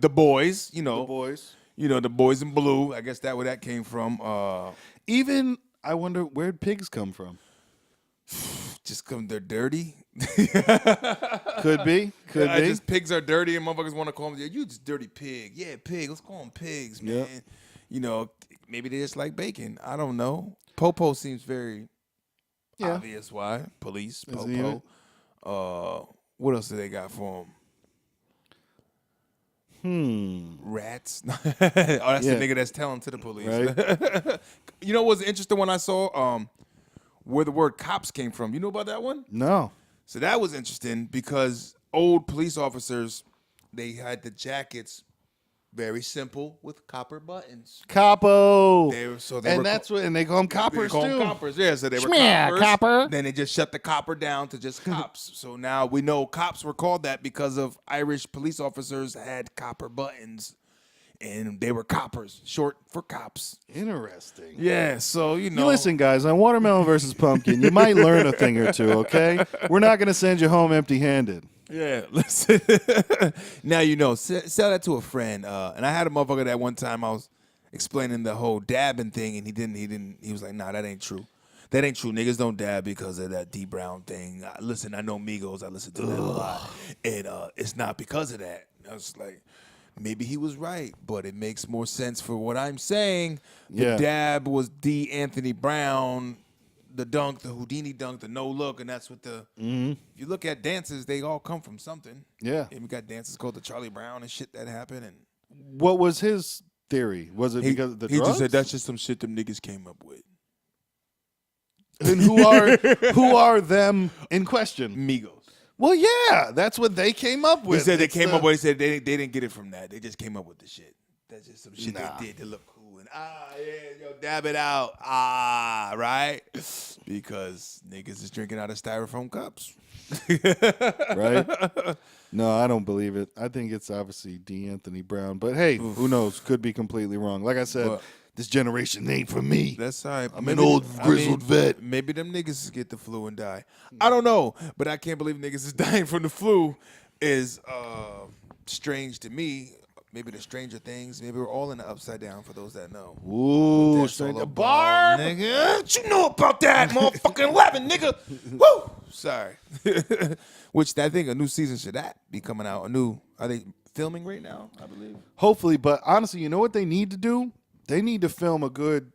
Speaker 1: boys.
Speaker 2: The boys.
Speaker 1: The boys in blue. I guess where that came from.
Speaker 2: Even I wonder where'd pigs come from.
Speaker 1: Just come. They're dirty.
Speaker 2: Could be. Could be.
Speaker 1: Just pigs are dirty, and motherfuckers want to call them. Yeah, you just dirty pig. Yeah, pig. Let's call them pigs, man.
Speaker 2: Yep.
Speaker 1: Maybe they just like bacon. I don't know. Popo seems very obvious. Why? Police. Popo. What else do they got for him? Rats. Oh, that's the nigga that's telling to the police.
Speaker 2: Right.
Speaker 1: You know what's interesting when I saw where the word cops came from? You know about that one?
Speaker 2: No.
Speaker 1: So that was interesting because old police officers, they had the jackets very simple with copper buttons.
Speaker 2: Capo.
Speaker 1: And
Speaker 2: they call them coppers
Speaker 1: they call
Speaker 2: too.
Speaker 1: them coppers. Yeah, so they were
Speaker 2: Schmear,
Speaker 1: coppers.
Speaker 2: copper.
Speaker 1: Then they just shut the copper down to just cops. So now we know cops were called that because of Irish police officers had copper buttons. And they were coppers, short for cops.
Speaker 2: Interesting.
Speaker 1: Yeah, so
Speaker 2: You listen, guys, on Watermelon versus Pumpkin, you might learn a thing or two, okay? We're not going to send you home empty-handed.
Speaker 1: Yeah, listen. Now sell that to a friend. And I had a motherfucker that one time I was explaining the whole dabbing thing, and he was like, nah, that ain't true. That ain't true. Niggas don't dab because of that D Brown thing. Listen, I know Migos. I listen to that a lot. And it's not because of that. I was like, maybe he was right, but it makes more sense for what I'm saying. The dab was D. Anthony Brown, the dunk, the Houdini dunk, the no look, and that's what if you look at dances, they all come from something.
Speaker 2: Yeah.
Speaker 1: And we got dances called the Charlie Brown and shit that happened. And
Speaker 2: what was his theory? Was it because of the drugs?
Speaker 1: He just said that's just some shit them niggas came up with.
Speaker 2: And who are them in question?
Speaker 1: Migos.
Speaker 2: Well, yeah, that's what they came up with.
Speaker 1: He said they came up with. He said they didn't get it from that. They just came up with the shit. That's just some shit they did to look cool. And dab it out. Right? Because niggas is drinking out of styrofoam cups.
Speaker 2: Right? No, I don't believe it. I think it's obviously D. Anthony Brown. But hey, who knows? Could be completely wrong. Like I said, this generation ain't for me.
Speaker 1: That's all right.
Speaker 2: I'm an old grizzled vet.
Speaker 1: Maybe them niggas get the flu and die. I don't know, but I can't believe niggas is dying from the flu is strange to me. Maybe the Stranger Things. Maybe we're all in the upside down for those that know.
Speaker 2: Ooh,
Speaker 1: Stranger
Speaker 2: bar,
Speaker 1: nigga. What you know about that, motherfucking 11, nigga? Woo! Sorry. Which I think a new season should be coming out. Are they filming right now? I believe.
Speaker 2: Hopefully, but honestly, you know what they need to do? They need to film a good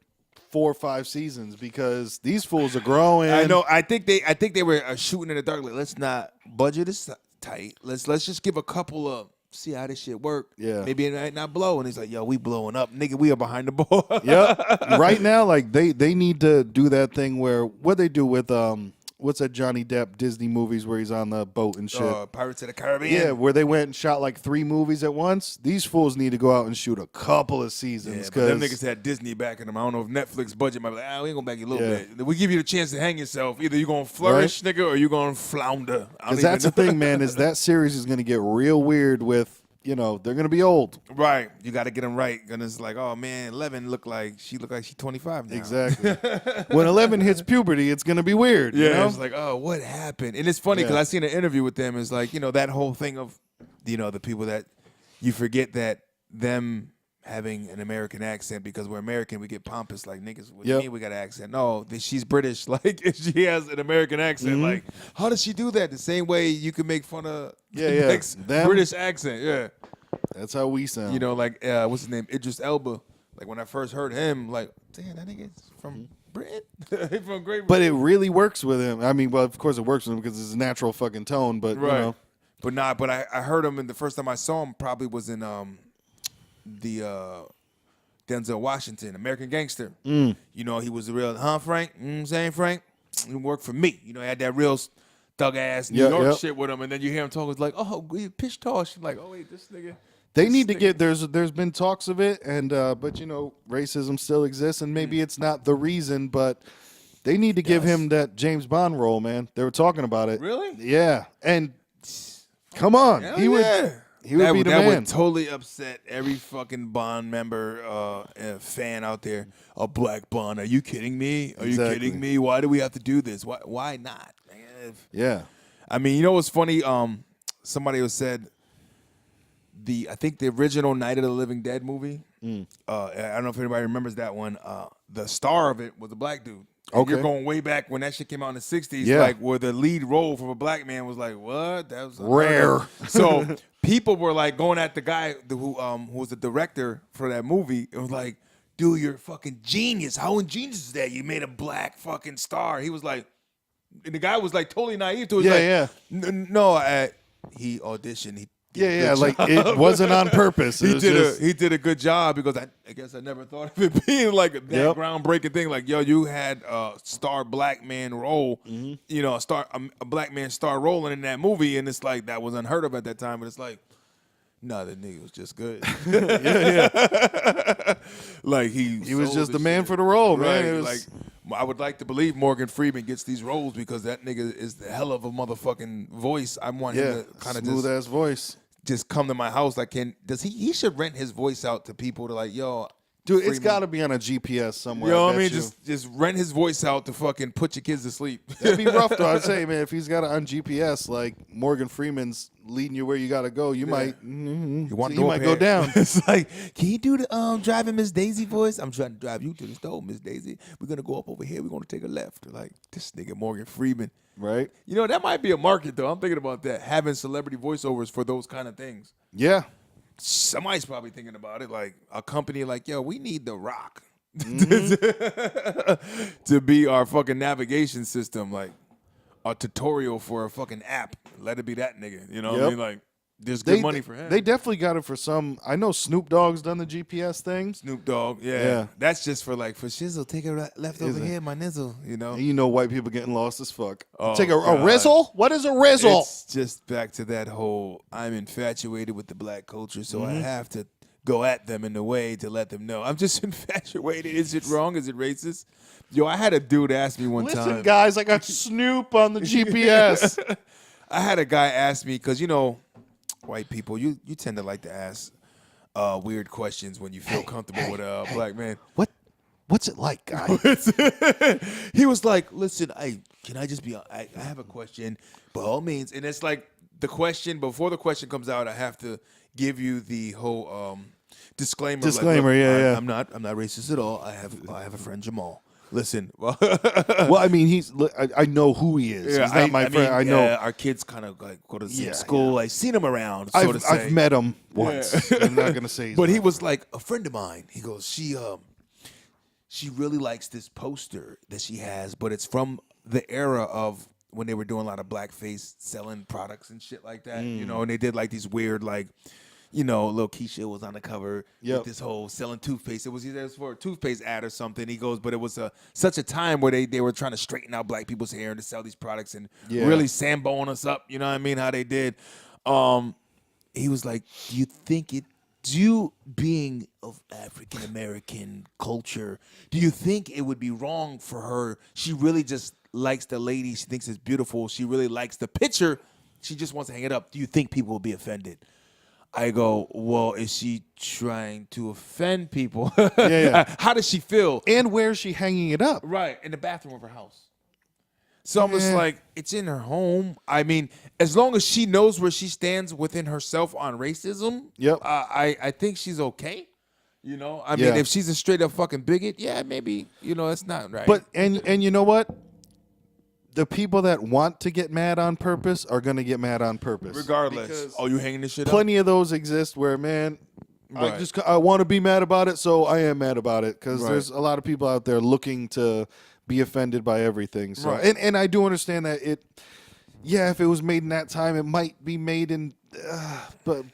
Speaker 2: 4 or 5 seasons because these fools are growing.
Speaker 1: I know. I think they were shooting in the dark. Like, let's not budget is tight. Let's just give a couple of see how this shit work.
Speaker 2: Yeah.
Speaker 1: Maybe it might not blow. And he's like, yo, we blowing up, nigga. We are behind the ball.
Speaker 2: Yep. Right now, like they need to do that thing where what they do with what's that Johnny Depp Disney movies where he's on the boat and shit?
Speaker 1: Pirates of the Caribbean.
Speaker 2: Yeah, where they went and shot like 3 movies at once. These fools need to go out and shoot a couple of seasons.
Speaker 1: Yeah, but them niggas had Disney backing them. I don't know if Netflix budget might be like, we ain't gonna back you a little bit. We give you the chance to hang yourself. Either you gonna flourish, nigga, or you gonna flounder.
Speaker 2: Because that's the thing, man, is that series is gonna get real weird with, they're going to be old.
Speaker 1: Right. You got to get them right. And it's like, oh, man, 11 looked like she's 25 now.
Speaker 2: Exactly. When 11 hits puberty, it's going to be weird.
Speaker 1: Yeah.
Speaker 2: You know?
Speaker 1: It's like, oh, what happened? And it's funny because I seen an interview with them. It's like, that whole thing of, the people that you forget that them having an American accent because we're American, we get pompous like niggas. What do you mean we got an accent? No, she's British. Like she has an American accent. Like how does she do that? The same way you can make fun of British accent. Yeah,
Speaker 2: that's how we sound.
Speaker 1: Like what's his name? Idris Elba. Like when I first heard him, like damn, that nigga's from Britain. From Great Britain.
Speaker 2: But it really works with him. I mean, well, of course it works with him because it's a natural fucking tone. But
Speaker 1: But I heard him, and the first time I saw him probably was in the Denzel Washington, American Gangster. He was the real, Frank? Saying Frank? He worked for me. He had that real thug ass New York shit with him, and then you hear him talk, it's like, oh, pitch toss. You're like, oh wait, this nigga.
Speaker 2: They need to get there's been talks of it, and but racism still exists, and maybe it's not the reason, but they need to give him that James Bond role, man. They were talking about it.
Speaker 1: Really?
Speaker 2: Yeah, and come on, He would be the
Speaker 1: that
Speaker 2: man.
Speaker 1: would totally upset every fucking Bond member fan out there. A black Bond? Are you kidding me? Are you kidding me? Why do we have to do this? Why not?
Speaker 2: Yeah.
Speaker 1: I mean, you know what's funny? Somebody who said I think the original Night of the Living Dead movie. I don't know if anybody remembers that one. The star of it was a black dude. And you're going way back when that shit came out in the 60s, like where the lead role from a black man was like, what? That was
Speaker 2: rare.
Speaker 1: So people were like going at the guy who was the director for that movie. It was like, dude, you're a fucking genius. How ingenious is that? You made a black fucking star. He was like, and the guy was like totally naive to it. No, he auditioned.
Speaker 2: Like it wasn't on purpose.
Speaker 1: He did a good job because I guess I never thought of it being like that groundbreaking thing. Like, yo, you had a star black man role, you know, a black man star rolling in that movie, and it's like that was unheard of at that time. But it's like, nah, the nigga was just good. Like he
Speaker 2: was just the man for the role, man.
Speaker 1: It was like, I would like to believe Morgan Freeman gets these roles because that nigga is the hell of a motherfucking voice. I want him to kind of
Speaker 2: smooth ass voice.
Speaker 1: Just come to my house. Like, he should rent his voice out to people to like, yo,
Speaker 2: dude,
Speaker 1: Freeman.
Speaker 2: It's got to be on a GPS somewhere.
Speaker 1: You know what I mean? Just rent his voice out to fucking put your kids to sleep.
Speaker 2: That'd be rough though. I'd say, man, if he's got it on GPS, like Morgan Freeman's leading you where you got to go, you might go down.
Speaker 1: It's like, can you do the driving Miss Daisy voice? I'm trying to drive you to the store, Miss Daisy. We're gonna go up over here. We're gonna take a left. Like, this nigga Morgan Freeman.
Speaker 2: Right.
Speaker 1: You know, that might be a market though. I'm thinking about that, having celebrity voiceovers for those kind of things.
Speaker 2: Yeah.
Speaker 1: Somebody's probably thinking about it, like a company like, yo, we need The Rock to be our fucking navigation system, like a tutorial for a fucking app. Let it be that nigga. You know what I mean? Like, there's good money for him.
Speaker 2: They definitely got it for some. I know Snoop Dogg's done the GPS thing.
Speaker 1: Snoop Dogg, yeah. That's just for shizzle. Take a left over here, my nizzle. You know.
Speaker 2: You know, white people getting lost as fuck.
Speaker 1: Oh,
Speaker 2: take a rizzle. What is a rizzle?
Speaker 1: It's just back to that whole. I'm infatuated with the black culture, so I have to go at them in a way to let them know I'm just infatuated. Is it wrong? Is it racist? Yo, I had a dude ask me one time.
Speaker 2: Listen, guys, I got Snoop on the GPS.
Speaker 1: I had a guy ask me because white people, you tend to like to ask weird questions when you feel comfortable with a black man.
Speaker 2: What's it like, guy?
Speaker 1: He was like, listen, can I just be, I have a question, by all means. And it's like the question, before the question comes out, I have to give you the whole disclaimer.
Speaker 2: Disclaimer,
Speaker 1: like, I'm not racist at all. I have a friend, Jamal. Listen.
Speaker 2: Well, I mean, I know who he is.
Speaker 1: Yeah,
Speaker 2: he's not my friend. I know.
Speaker 1: Our kids kind of like go to the same school. I've seen him around, so to say.
Speaker 2: I've met him once. I'm not going to say
Speaker 1: but he was like a friend of mine. He goes, she really likes this poster that she has, but it's from the era of when they were doing a lot of blackface selling products and shit like that, you know, and they did like these weird, like, you know, Lil Keisha was on the cover with this whole selling toothpaste. It was either for a toothpaste ad or something. He goes, but it was such a time where they were trying to straighten out black people's hair and to sell these products and really Samboing us up. You know what I mean? How they did. He was like, being of African American culture, do you think it would be wrong for her? She really just likes the lady. She thinks it's beautiful. She really likes the picture. She just wants to hang it up. Do you think people will be offended? I go, well, is she trying to offend people? How does she feel?
Speaker 2: And where is she hanging it up?
Speaker 1: Right, in the bathroom of her house. So I'm just like, it's in her home. I mean, as long as she knows where she stands within herself on racism, I think she's okay. You know, I mean, if she's a straight up fucking bigot, maybe, you know, it's not right.
Speaker 2: But, and you know what? The people that want to get mad on purpose are going to get mad on purpose.
Speaker 1: Regardless. You hanging this shit up?
Speaker 2: Plenty of those exist where, man, I want to be mad about it, so I am mad about it. Because there's a lot of people out there looking to be offended by everything. So, and I do understand that if it was made in that time, it might be made in, but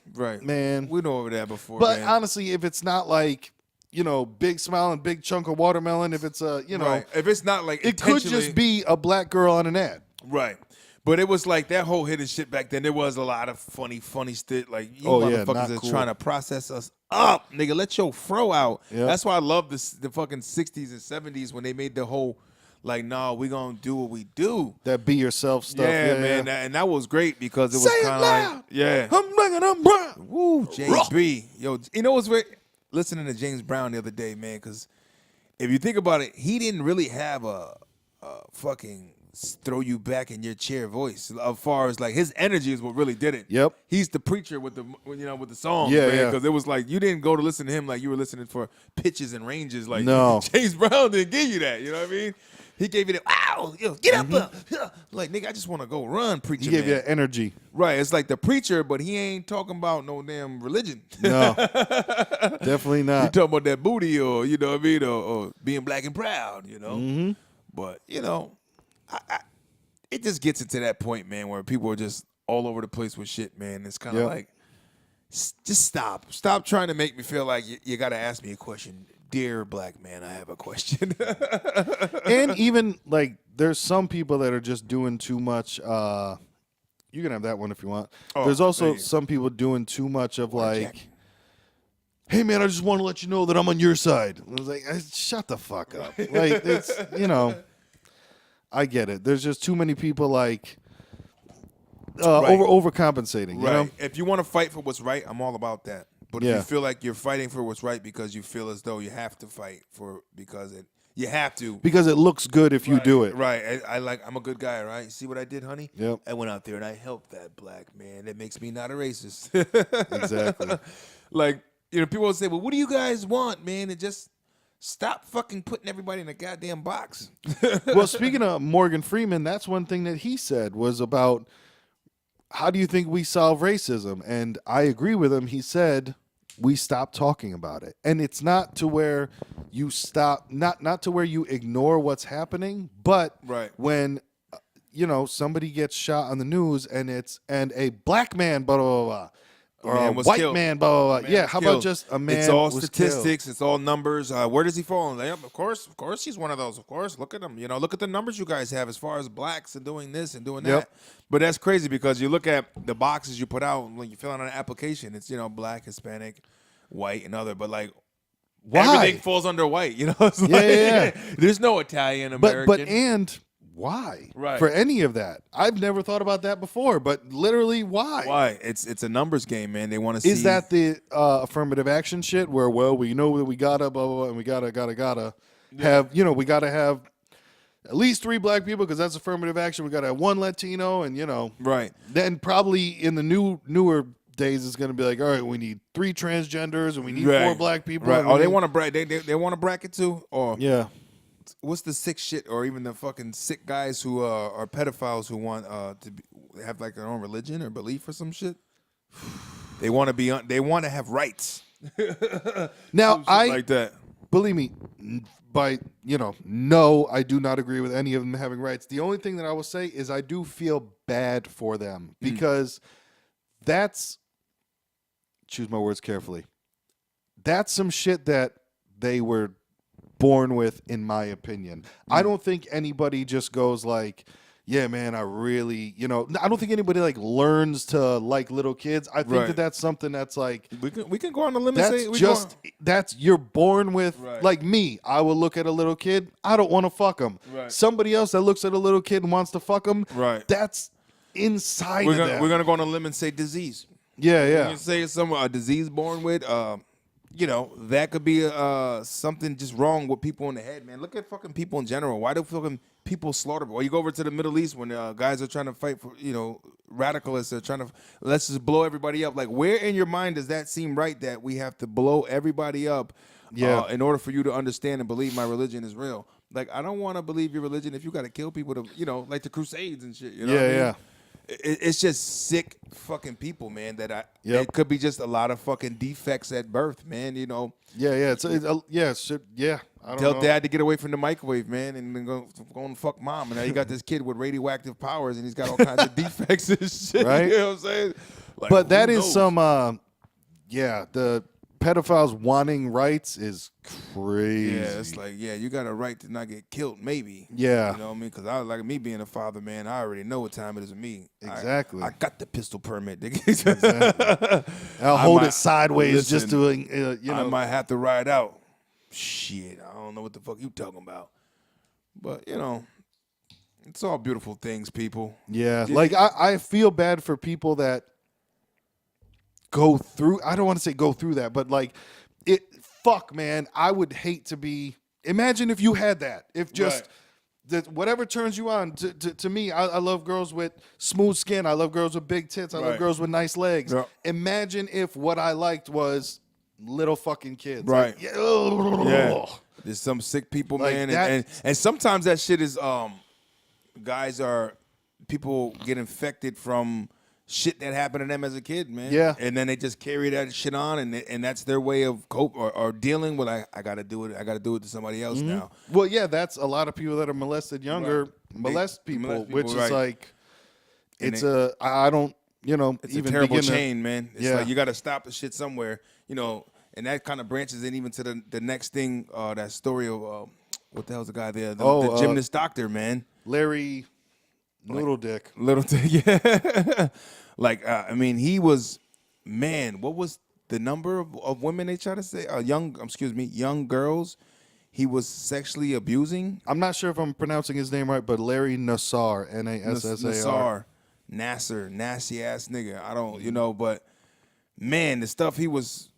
Speaker 2: man.
Speaker 1: We know over that before,
Speaker 2: but honestly, if it's not like, you know, big smile and big chunk of watermelon, if it's
Speaker 1: if it's not like
Speaker 2: it could just be a black girl on an ad.
Speaker 1: Right. But it was like that whole hidden shit back then. There was a lot of funny shit. Like, you motherfuckers are trying to process us up. Nigga, let your fro out. Yep. That's why I love the fucking 60s and 70s when they made the whole, like, nah, we gonna do what we do.
Speaker 2: That be yourself stuff.
Speaker 1: Yeah, man. And that was great because it was kind of like,
Speaker 2: I'm like, black and I'm brown.
Speaker 1: Woo, JB. Yo, you know what's weird? Listening to James Brown the other day, man, because if you think about it, he didn't really have a fucking throw you back in your chair voice. As far as like his energy is what really did it.
Speaker 2: Yep.
Speaker 1: He's the preacher with the with the songs,
Speaker 2: Yeah,
Speaker 1: man.
Speaker 2: yeah.
Speaker 1: Because it was like you didn't go to listen to him like you were listening for pitches and ranges. Like
Speaker 2: No.
Speaker 1: James Brown didn't give you that. You know what I mean? He gave you that. Wow, yo, get up, like nigga, I just want to go run, preacher.
Speaker 2: He gave you
Speaker 1: man.
Speaker 2: that energy.
Speaker 1: Right, it's like the preacher, but he ain't talking about no damn religion.
Speaker 2: No, definitely
Speaker 1: He
Speaker 2: not.
Speaker 1: talking about that booty or, you know what I mean, or being black and proud, you know.
Speaker 2: Mm-hmm.
Speaker 1: But, you know, it just gets into that point, man, where people are just all over the place with shit, man. It's kind of
Speaker 2: Yep.
Speaker 1: like, just stop. Stop trying to make me feel like you got to ask me a question. Dear black man, I have a question.
Speaker 2: And even like there's some people that are just doing too much. You can have that one if you want.
Speaker 1: Oh,
Speaker 2: There's also
Speaker 1: thank you.
Speaker 2: some people doing too much of like,
Speaker 1: Jack.
Speaker 2: hey man, I just want to let you know that I'm on your side. And I was like, shut the fuck up. Like it's I get it. There's just too many people like
Speaker 1: Right.
Speaker 2: overcompensating. You know?
Speaker 1: Right. If you want to fight for what's right, I'm all about that. But if
Speaker 2: Yeah.
Speaker 1: you feel like you're fighting for what's right because you feel as though you have to fight for you have to.
Speaker 2: Because it looks good if you do it.
Speaker 1: Right. I'm a good guy, right? See what I did, honey?
Speaker 2: Yep.
Speaker 1: I went out there and I helped that black man. That makes me not a racist.
Speaker 2: Exactly.
Speaker 1: Like, people will say, well, what do you guys want, man? And just stop fucking putting everybody in a goddamn box.
Speaker 2: Well, speaking of Morgan Freeman, that's one thing that he said was about how do you think we solve racism? And I agree with him. He said we stop talking about it. And it's not to where you stop, not to where you ignore what's happening, but
Speaker 1: Right.
Speaker 2: when somebody gets shot on the news and a black man, blah, blah, blah, blah, or
Speaker 1: man
Speaker 2: a
Speaker 1: was
Speaker 2: white
Speaker 1: killed.
Speaker 2: man, blah, blah, blah.
Speaker 1: Man
Speaker 2: Yeah,
Speaker 1: was
Speaker 2: how about
Speaker 1: killed.
Speaker 2: just a man
Speaker 1: It's all
Speaker 2: was
Speaker 1: statistics.
Speaker 2: killed?
Speaker 1: It's all numbers. Where does he fall? Like, of course, he's one of those. Of course, look at him. Look at the numbers you guys have as far as blacks and doing this and doing
Speaker 2: Yep.
Speaker 1: that. But that's crazy because you look at the boxes you put out when you fill out an application. It's black, Hispanic, white, and other. But like
Speaker 2: Why?
Speaker 1: everything falls under white. It's like,
Speaker 2: yeah.
Speaker 1: There's no Italian American.
Speaker 2: But why?
Speaker 1: Right.
Speaker 2: For any of that? I've never thought about that before, but literally why?
Speaker 1: Why? It's a numbers game, man. They want to see.
Speaker 2: Is that the affirmative action shit where, well, we know that we gotta, blah, blah, blah, and we gotta have, we gotta have at least 3 black people because that's affirmative action. We gotta have 1 Latino and,
Speaker 1: right?
Speaker 2: Then probably in the newer days it's going to be like, all right, we need 3 transgenders and we need 4 black people.
Speaker 1: Right.
Speaker 2: and
Speaker 1: Oh,
Speaker 2: we
Speaker 1: they
Speaker 2: need-
Speaker 1: want to they want to bracket too? Or
Speaker 2: Yeah.
Speaker 1: what's the sick shit, or even the fucking sick guys who are pedophiles who want have like their own religion or belief or some shit? They want to they want to have rights.
Speaker 2: Now,
Speaker 1: Some shit like that.
Speaker 2: believe me, no, I do not agree with any of them having rights. The only thing that I will say is I do feel bad for them because choose my words carefully. That's some shit that they were born with, in my opinion. I don't think anybody just goes like, yeah, man, I really, I don't think anybody like learns to like little kids. I think
Speaker 1: Right.
Speaker 2: that's something that's like,
Speaker 1: We can go on the limb and
Speaker 2: that's
Speaker 1: say
Speaker 2: you're born with.
Speaker 1: Right.
Speaker 2: Like me, I will look at a little kid, I don't want to fuck him.
Speaker 1: Right.
Speaker 2: Somebody else that looks at a little kid and wants to fuck him,
Speaker 1: Right.
Speaker 2: that's inside
Speaker 1: we're
Speaker 2: of
Speaker 1: gonna
Speaker 2: them.
Speaker 1: we're gonna go on a limb and say disease.
Speaker 2: Yeah,
Speaker 1: You
Speaker 2: yeah.
Speaker 1: can say it's a disease born with. That could be something just wrong with people in the head, man. Look at fucking people in general. Why do fucking people slaughter? Or you go over to the Middle East when guys are trying to fight for, radicalists are trying to, let's just blow everybody up. Like, where in your mind does that seem right that we have to blow everybody up
Speaker 2: Yeah.
Speaker 1: in order for you to understand and believe my religion is real? Like, I don't want to believe your religion if you got to kill people to, like the Crusades and shit. You know what I mean?
Speaker 2: Yeah.
Speaker 1: It's just sick fucking people, man.
Speaker 2: Yep.
Speaker 1: It could be just a lot of fucking defects at birth, man.
Speaker 2: Yeah, yeah. I don't
Speaker 1: Tell
Speaker 2: know.
Speaker 1: dad to get away from the microwave, man, and then go and fuck mom. And now you got this kid with radioactive powers, and he's got all kinds of defects and shit.
Speaker 2: Right?
Speaker 1: You know what I'm saying? Like,
Speaker 2: But that
Speaker 1: who
Speaker 2: is
Speaker 1: knows?
Speaker 2: the pedophiles wanting rights is crazy.
Speaker 1: Yeah, it's like, you got a right to not get killed, maybe.
Speaker 2: Yeah.
Speaker 1: You know what I mean? Because like me being a father, man, I already know what time it is with me.
Speaker 2: Exactly.
Speaker 1: I got the pistol permit. Nigga.
Speaker 2: I'll hold
Speaker 1: might-
Speaker 2: it sideways
Speaker 1: listen,
Speaker 2: just to,
Speaker 1: I might have to ride out. Shit, I don't know what the fuck you talking about. But, it's all beautiful things, people.
Speaker 2: Yeah, like I feel bad for people that go through. I don't want to say go through that, but like it. Fuck, man. I would hate to be. Imagine if you had that. If just. Whatever turns you on. To me, I love girls with smooth skin. I love girls with big tits. I love girls with nice legs. Yep. Imagine if what I liked was little fucking kids.
Speaker 1: Right.
Speaker 2: Like,
Speaker 1: yeah. There's some sick people, like man. And sometimes that shit is people get infected from shit that happened to them as a kid, man.
Speaker 2: Yeah.
Speaker 1: And then they just carry that shit on, and that's their way of cope or dealing with. I got to do it. I got to do it to somebody else now.
Speaker 2: Well, yeah, that's a lot of people that are molested younger molest people, which is like, it's I don't,
Speaker 1: it's
Speaker 2: even
Speaker 1: a terrible
Speaker 2: begin
Speaker 1: chain, man. It's like you got to stop the shit somewhere, and that kind of branches in even to the next thing. That story of what the hell's the guy there? The gymnast doctor, man.
Speaker 2: Larry Little Dick.
Speaker 1: Little Dick, yeah. He was, man, what was the number of women they try to say? Young girls he was sexually abusing?
Speaker 2: I'm not sure if I'm pronouncing his name right, but Larry Nassar, Nassar.
Speaker 1: Nasser, nasty ass nigga. I don't, but man, the stuff he was,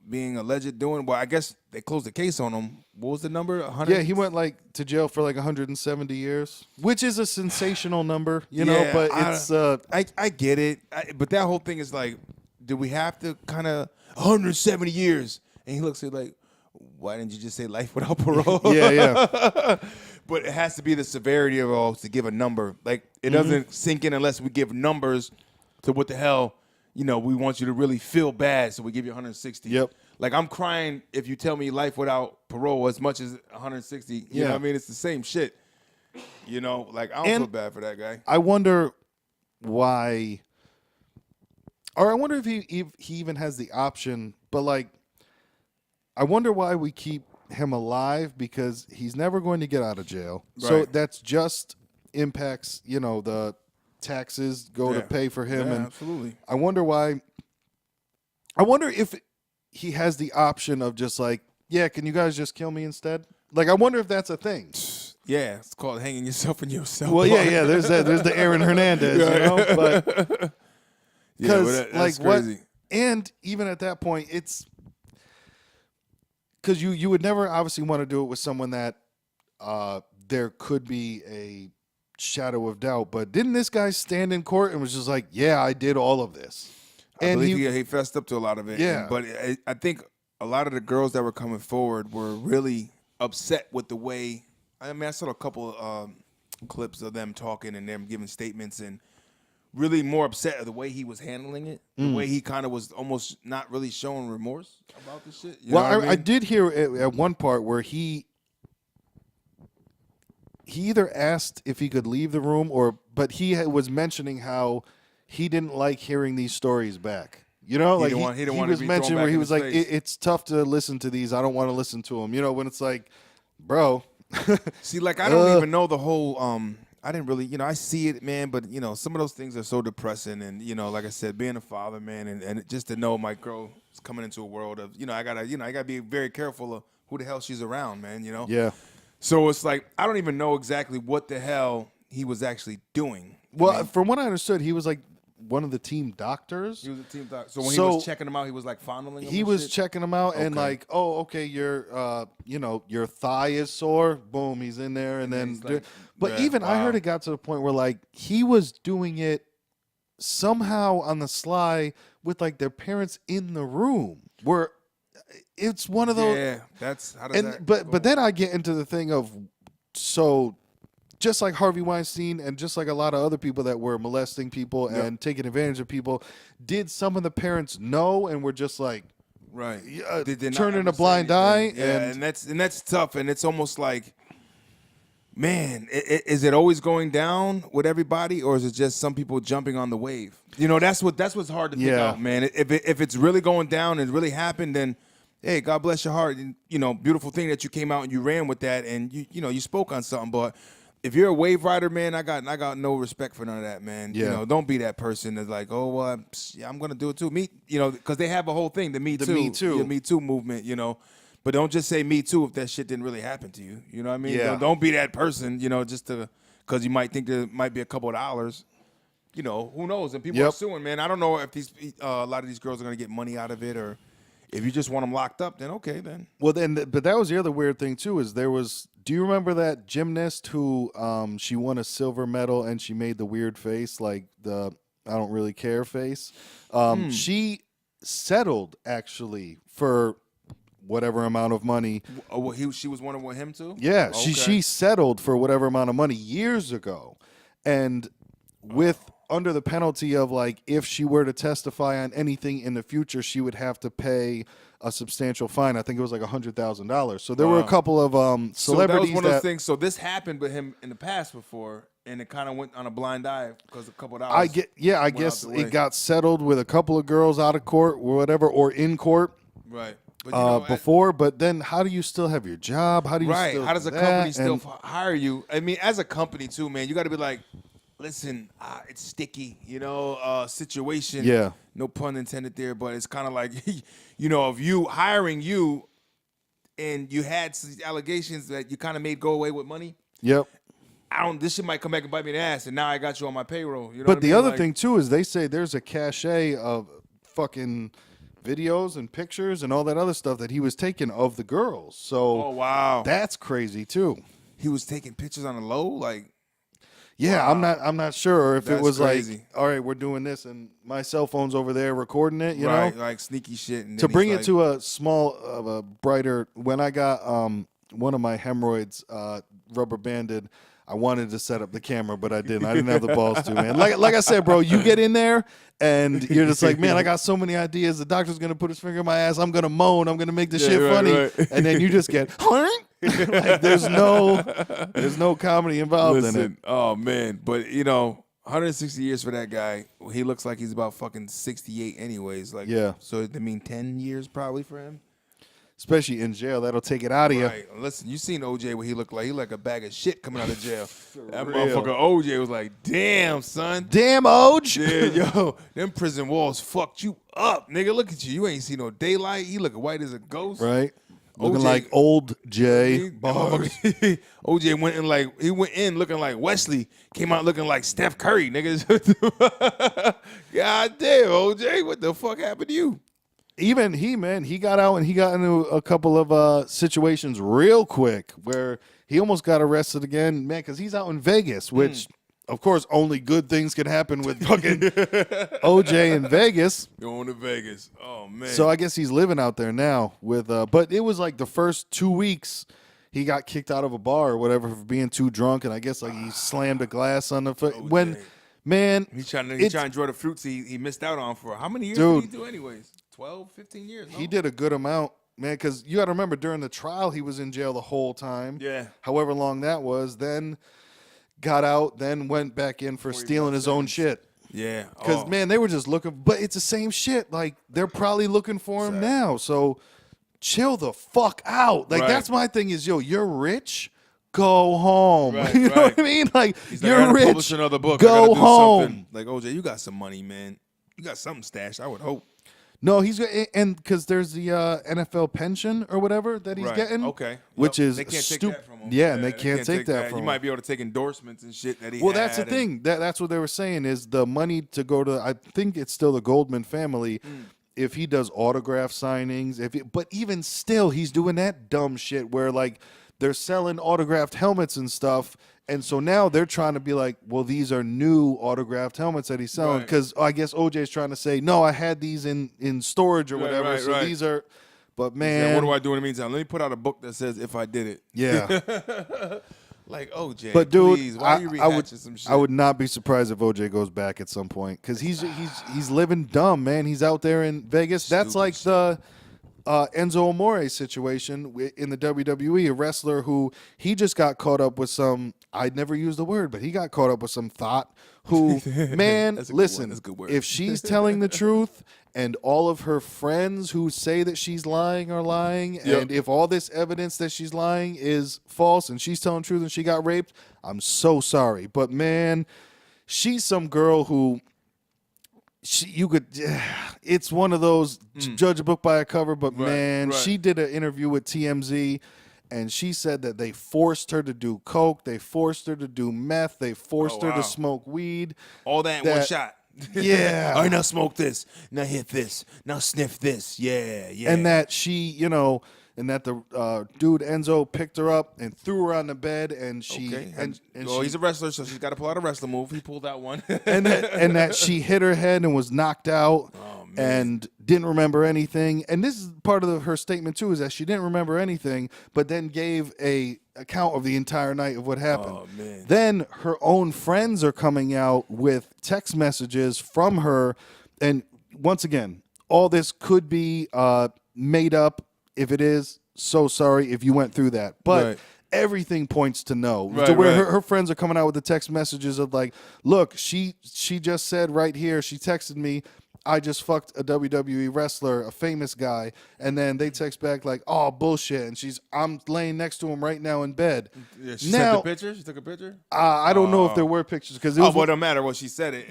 Speaker 1: being alleged doing, well, I guess they closed the case on him. What was the number? 100?
Speaker 2: Yeah, he went to jail for 170 years, which is a sensational number, but it's
Speaker 1: I get it. But that whole thing is like, do we have to kind of 170 years? And he looks at like, why didn't you just say life without parole?
Speaker 2: Yeah.
Speaker 1: But it has to be the severity of all to give a number. Like, it doesn't sink in unless we give numbers to what the hell, we want you to really feel bad, so we give you 160.
Speaker 2: Yep.
Speaker 1: Like, I'm crying if you tell me life without parole as much as 160. You know what I mean? It's the same shit. Like, I don't feel bad for that guy.
Speaker 2: I wonder why, or I wonder if he even has the option, but like, I wonder why we keep him alive, because he's never going to get out of jail. Right. So that's just impacts, the taxes go to pay for him. And
Speaker 1: absolutely.
Speaker 2: I wonder why. I wonder if he has the option of just like, can you guys just kill me instead? Like, I wonder if that's a thing.
Speaker 1: Yeah, it's called hanging yourself in yourself.
Speaker 2: Well, yeah. There's that. There's the Aaron Hernandez, but because
Speaker 1: that's crazy.
Speaker 2: What? And even at that point, it's because you would never obviously want to do it with someone that there could be a shadow of doubt. But didn't this guy stand in court and was just like, yeah, I did all of this?
Speaker 1: I believe he fessed up to a lot of it.
Speaker 2: Yeah.
Speaker 1: But I think a lot of the girls that were coming forward were really upset with the way. I saw a couple clips of them talking and them giving statements, and really more upset at the way he was handling it, the way he kind of was almost not really showing remorse about the shit.
Speaker 2: I did hear at one part where he either asked if he could leave the room, but he was mentioning how he didn't like hearing these stories back. He was mentioning where he was like, it's tough to listen to these. I don't want to listen to them. When it's like, bro.
Speaker 1: See, like, I don't even know the whole, I didn't really, I see it, man, but, some of those things are so depressing. And, like I said, being a father, man, and just to know my girl is coming into a world of, I gotta be very careful of who the hell she's around, man,
Speaker 2: Yeah.
Speaker 1: So it's like, I don't even know exactly what the hell he was actually doing.
Speaker 2: Well, from what I understood, he was like one of the team doctors.
Speaker 1: He was a team doctor. So when he was checking him out, he was like fondling him.
Speaker 2: He was checking him out and like, oh, okay, your thigh is sore. Boom, he's in there, and then.
Speaker 1: Like,
Speaker 2: but even I heard it got to the point where like he was doing it somehow on the sly with like their parents in the room. Where it's one of those.
Speaker 1: Yeah, that's how does that.
Speaker 2: But then I get into the thing of just like Harvey Weinstein and just like a lot of other people that were molesting people and taking advantage of people, did some of the parents know and were just like,
Speaker 1: right,
Speaker 2: turning a blind eye?
Speaker 1: Yeah, and that's tough. And it's almost like, man, is it always going down with everybody, or is it just some people jumping on the wave? That's what's hard to figure out, man. If it's really going down and it really happened, then hey, God bless your heart. And, beautiful thing that you came out and you ran with that, and you spoke on something, but. If you're a wave rider, man, I got no respect for none of that, man.
Speaker 2: Yeah.
Speaker 1: Don't be that person that's like, oh, well, I'm gonna do it too. Because they have a whole thing, the Me Too movement, But don't just say Me Too if that shit didn't really happen to you. You know what I mean?
Speaker 2: Yeah.
Speaker 1: Don't be that person, just because you might think there might be a couple of dollars. you know, who knows? And people are suing, man. I don't know if these a lot of these girls are gonna get money out of it, or if you just want them locked up, then okay, then.
Speaker 2: Well, then, but that was the other weird thing too. Is there was? Do you remember that gymnast who she won a silver medal and she made the weird face, like the I don't really care face? She settled actually for whatever amount of money.
Speaker 1: Oh, well, she was one with him too.
Speaker 2: Yeah,
Speaker 1: Okay.
Speaker 2: she settled for whatever amount of money years ago, and with under the penalty of like if she were to testify on anything in the future, she would have to pay a substantial fine. I think it was like $100,000. So there were a couple of celebrities
Speaker 1: So that was one of those things. So this happened with him in the past before, and it kind of went on a blind eye because a couple of dollars.
Speaker 2: I guess it got settled with a couple of girls out of court or whatever, or in court.
Speaker 1: Right. But you know,
Speaker 2: before, but then how do you still have your job? How do you still
Speaker 1: how does a company still hire you? I mean, as a company too, man, you got to be like, listen, it's sticky, you know, situation.
Speaker 2: Yeah.
Speaker 1: No pun intended there, but it's kind of like, you know, if you hiring you and you had some allegations that you kind of made go away with money.
Speaker 2: Yep.
Speaker 1: This shit might come back and bite me in the ass, and now I got you on my payroll. You know
Speaker 2: But
Speaker 1: what
Speaker 2: the
Speaker 1: I mean?
Speaker 2: other
Speaker 1: Like,
Speaker 2: thing too is they say there's a cachet of fucking videos and pictures and all that other stuff that he was taking of the girls. So
Speaker 1: oh wow,
Speaker 2: that's crazy too.
Speaker 1: he was taking pictures on the low, like.
Speaker 2: Yeah,
Speaker 1: Wow.
Speaker 2: I'm not sure if
Speaker 1: That's
Speaker 2: it was
Speaker 1: crazy.
Speaker 2: like, all right, we're doing this and my cell phone's over there recording it, you
Speaker 1: Right,
Speaker 2: know?
Speaker 1: like sneaky shit. And
Speaker 2: To
Speaker 1: then
Speaker 2: bring
Speaker 1: he's
Speaker 2: it
Speaker 1: like,
Speaker 2: to a small of a brighter, when I got one of my hemorrhoids rubber banded, I wanted to set up the camera, but I didn't. I didn't have the balls to, man. Like I said, bro, you get in there and you're just like, man, I got so many ideas. The doctor's gonna put his finger in my ass. I'm gonna moan. I'm gonna make the shit
Speaker 1: right,
Speaker 2: funny,
Speaker 1: right.
Speaker 2: and then you just get like there's no comedy involved in it.
Speaker 1: Listen, oh man, but you know, 160 years for that guy. He looks like he's about fucking 68, anyways. Like,
Speaker 2: Yeah.
Speaker 1: So I mean, 10 years probably for him.
Speaker 2: Especially in jail, that'll take it out of you.
Speaker 1: Right. Listen, you seen OJ what he looked like? He like a bag of shit coming out of jail. That
Speaker 2: real.
Speaker 1: motherfucker OJ was like, damn, son.
Speaker 2: Damn, Oj.
Speaker 1: Yeah, yo, them prison walls fucked you up, nigga. Look at you. You ain't seen no daylight. He looking white as a ghost.
Speaker 2: Right? Looking
Speaker 1: OJ
Speaker 2: like old Jay.
Speaker 1: OJ went in looking like Wesley, came out looking like Steph Curry, niggas. God damn, OJ, what the fuck happened to you?
Speaker 2: Even he got out and he got into a couple of situations real quick where he almost got arrested again, man, because he's out in Vegas, which, of course, only good things can happen with fucking OJ in Vegas.
Speaker 1: Going to Vegas. Oh, man.
Speaker 2: So I guess he's living out there now with, but it was like the first 2 weeks he got kicked out of a bar or whatever for being too drunk, and I guess like he slammed a glass on the foot. When, man,
Speaker 1: He's trying to draw the fruits he missed out on for how many years
Speaker 2: Dude.
Speaker 1: did he do anyways? 12, 15 years? No?
Speaker 2: he did a good amount, man, because you got to remember during the trial he was in jail the whole time.
Speaker 1: Yeah.
Speaker 2: However long that was, then got out, then went back in for stealing his own shit.
Speaker 1: Yeah.
Speaker 2: Because, man, they were just looking, but it's the same shit. Like, they're probably looking for him now. So chill the fuck out. Like,
Speaker 1: Right.
Speaker 2: that's my thing is, yo, you're rich, go home.
Speaker 1: Right,
Speaker 2: You know
Speaker 1: right.
Speaker 2: what I mean? Like,
Speaker 1: He's like, I
Speaker 2: you're
Speaker 1: gotta
Speaker 2: rich,
Speaker 1: publish another book. I
Speaker 2: go
Speaker 1: gotta do
Speaker 2: home.
Speaker 1: something. Like, OJ, you got some money, man. You got something stashed, I would hope.
Speaker 2: No, he's and because there's the NFL pension or whatever that he's
Speaker 1: Right.
Speaker 2: getting,
Speaker 1: Okay.
Speaker 2: which
Speaker 1: Yep.
Speaker 2: is
Speaker 1: They can't take
Speaker 2: stupid.
Speaker 1: that from him.
Speaker 2: Yeah, and they can't take that from
Speaker 1: You
Speaker 2: him.
Speaker 1: might be able to take endorsements and shit that he
Speaker 2: Well,
Speaker 1: had.
Speaker 2: that's the thing. That's what they were saying is the money to go to. I think it's still the Goldman family. If he does autograph signings, but even still, he's doing that dumb shit where like they're selling autographed helmets and stuff, and so now they're trying to be like, well, these are new autographed helmets that he's selling
Speaker 1: Right.
Speaker 2: because I guess OJ's trying to say, no, I had these in storage or whatever,
Speaker 1: right,
Speaker 2: so
Speaker 1: right.
Speaker 2: these are. But
Speaker 1: Yeah,
Speaker 2: man,
Speaker 1: what do I do in the meantime? Let me put out a book that says if I did it.
Speaker 2: yeah.
Speaker 1: Like, OJ,
Speaker 2: But dude,
Speaker 1: please, why are you rehashing some shit?
Speaker 2: I would not be surprised if OJ goes back at some point because he's living dumb, man. He's out there in Vegas. That's
Speaker 1: Stupid
Speaker 2: like
Speaker 1: shit.
Speaker 2: the Enzo Amore situation in the WWE, a wrestler who he just got caught up with some. I'd never use the word, but he got caught up with some thought. Who, man,
Speaker 1: That's a good word.
Speaker 2: listen,
Speaker 1: That's a good word.
Speaker 2: if she's telling the truth and all of her friends who say that she's lying are lying,
Speaker 1: Yep.
Speaker 2: and if all this evidence that she's lying is false and she's telling the truth and she got raped, I'm so sorry. But man, she's some girl who it's one of those judge a book by a cover, but man,
Speaker 1: right.
Speaker 2: she did an interview with TMZ and she said that they forced her to do coke, they forced her to do meth, they forced her to smoke weed.
Speaker 1: All that in one shot.
Speaker 2: Yeah.
Speaker 1: All right, now smoke this. Now hit this. Now sniff this. Yeah, yeah.
Speaker 2: And that she, and that the dude Enzo picked her up and threw her on the bed, and she and
Speaker 1: he's a wrestler, so she's got to pull out a wrestler move. He pulled out one.
Speaker 2: and that she hit her head and was knocked out and didn't remember anything. And this is part of her statement too, is that she didn't remember anything, but then gave a account of the entire night of what happened.
Speaker 1: Oh, man.
Speaker 2: Then her own friends are coming out with text messages from her, and once again, all this could be made up. If it is, so sorry if you went through that. But everything points to no. To where her friends are coming out with the text messages of like, look, she just said right here, she texted me, I just fucked a WWE wrestler, a famous guy, and then they text back like, oh, bullshit, and I'm laying next to him right now in bed.
Speaker 1: Yeah, she sent the picture? She took a picture?
Speaker 2: I don't know if there were pictures. Cause it was,
Speaker 1: well, it don't matter what she said. It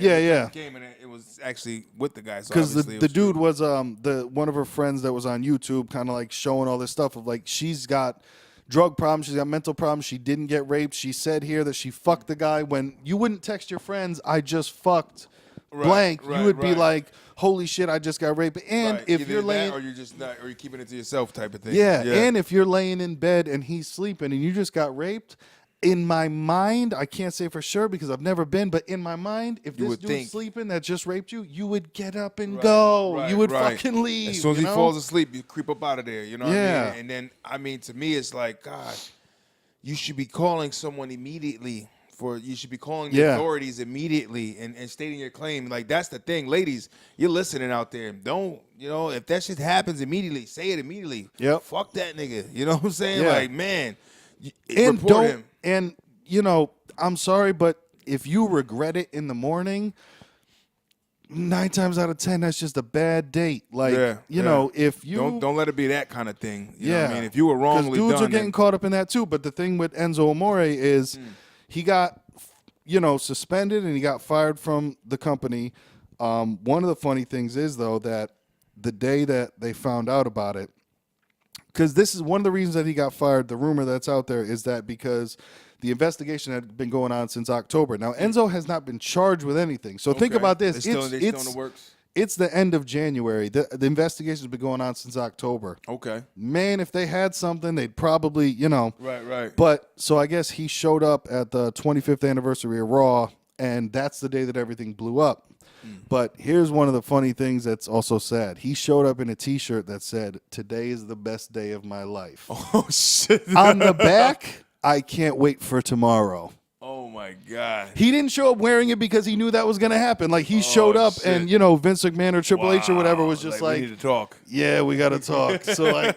Speaker 1: came and it was actually with the guy.
Speaker 2: Because the dude was one of her friends that was on YouTube kind of like showing all this stuff of like, she's got drug problems, she's got mental problems, she didn't get raped. She said here that she fucked the guy. When you wouldn't text your friends, I just fucked blank, you would be like, holy shit, I just got raped. And if
Speaker 1: either
Speaker 2: you're laying,
Speaker 1: or you're just not, or you're keeping it to yourself, type of thing.
Speaker 2: Yeah, and if you're laying in bed and he's sleeping and you just got raped, in my mind, I can't say for sure because I've never been, but in my mind, if this dude's sleeping that just raped you, you would get up and go. You would fucking leave.
Speaker 1: As soon as he falls asleep, you creep up out of there. You know what
Speaker 2: Yeah.
Speaker 1: I mean? And then, I mean, to me, it's like, God, you should be calling someone immediately. You should be calling the authorities immediately and stating your claim. Like, that's the thing. Ladies, you're listening out there. Don't, if that shit happens immediately, say it immediately.
Speaker 2: Yep.
Speaker 1: Fuck that nigga. You know what I'm saying?
Speaker 2: Yeah.
Speaker 1: Like, man,
Speaker 2: and
Speaker 1: report him.
Speaker 2: And, I'm sorry, but if you regret it in the morning, 9 times out of 10, that's just a bad date. Like, if you
Speaker 1: don't let it be that kind of thing. You know what I mean? If you were wrongly done,
Speaker 2: because dudes are getting caught up in that too. But the thing with Enzo Amore is he got, suspended and he got fired from the company. One of the funny things is though that the day that they found out about it, because this is one of the reasons that he got fired. The rumor that's out there is that because the investigation had been going on since October. Now, Enzo has not been charged with anything. So think about this.
Speaker 1: They're still in the works.
Speaker 2: It's the end of January. The investigation has been going on since October.
Speaker 1: Okay.
Speaker 2: Man, if they had something, they'd probably,
Speaker 1: Right.
Speaker 2: But, so I guess he showed up at the 25th anniversary of Raw, and that's the day that everything blew up. But here's one of the funny things that's also sad. He showed up in a T-shirt that said, "Today is the best day of my life."
Speaker 1: Oh, shit.
Speaker 2: On the back, "I can't wait for tomorrow."
Speaker 1: Oh, my God.
Speaker 2: He didn't show up wearing it because he knew that was going to happen. Like, he showed up and, Vince McMahon or Triple H or whatever was just like,
Speaker 1: we need to talk.
Speaker 2: Yeah, we got to talk. So, like,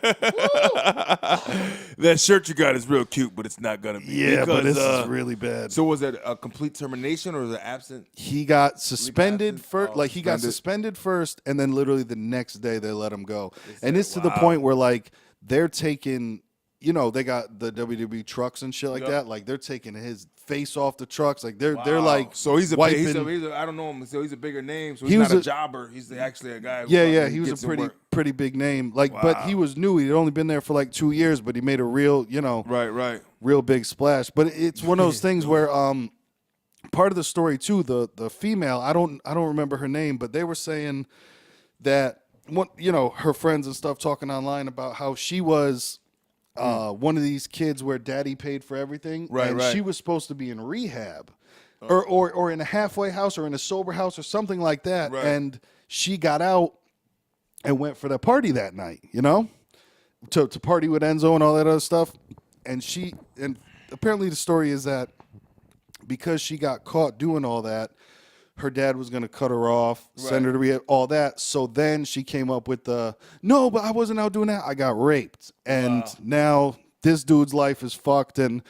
Speaker 1: that shirt you got is real cute, but it's not going to be.
Speaker 2: Yeah,
Speaker 1: because,
Speaker 2: but this is really bad.
Speaker 1: So was it a complete termination or was it absent?
Speaker 2: He got suspended first. Like, he got suspended first, and then literally the next day they let him go. And it's to the point where, like, they're taking, they got the WWE trucks and shit like that. Like, they're taking his face off the trucks. Like, they're like,
Speaker 1: so he's
Speaker 2: wiping.
Speaker 1: I don't know him. So he's a bigger name. So he's not a jobber. He's actually a guy.
Speaker 2: He was a pretty big name. Like, but he was new. He'd only been there for like 2 years, but he made a real, real big splash. But it's one of those things where part of the story too, the female, I don't remember her name, but they were saying that her friends and stuff talking online about how she was one of these kids where daddy paid for everything, and she was supposed to be in rehab, or in a halfway house, or in a sober house, or something like that. And she got out and went for the party that night, to party with Enzo and all that other stuff. And apparently the story is that because she got caught doing all that, her dad was going to cut her off, send her to rehab, all that. So then she came up with no, but I wasn't out doing that. I got raped. And now this dude's life is fucked. And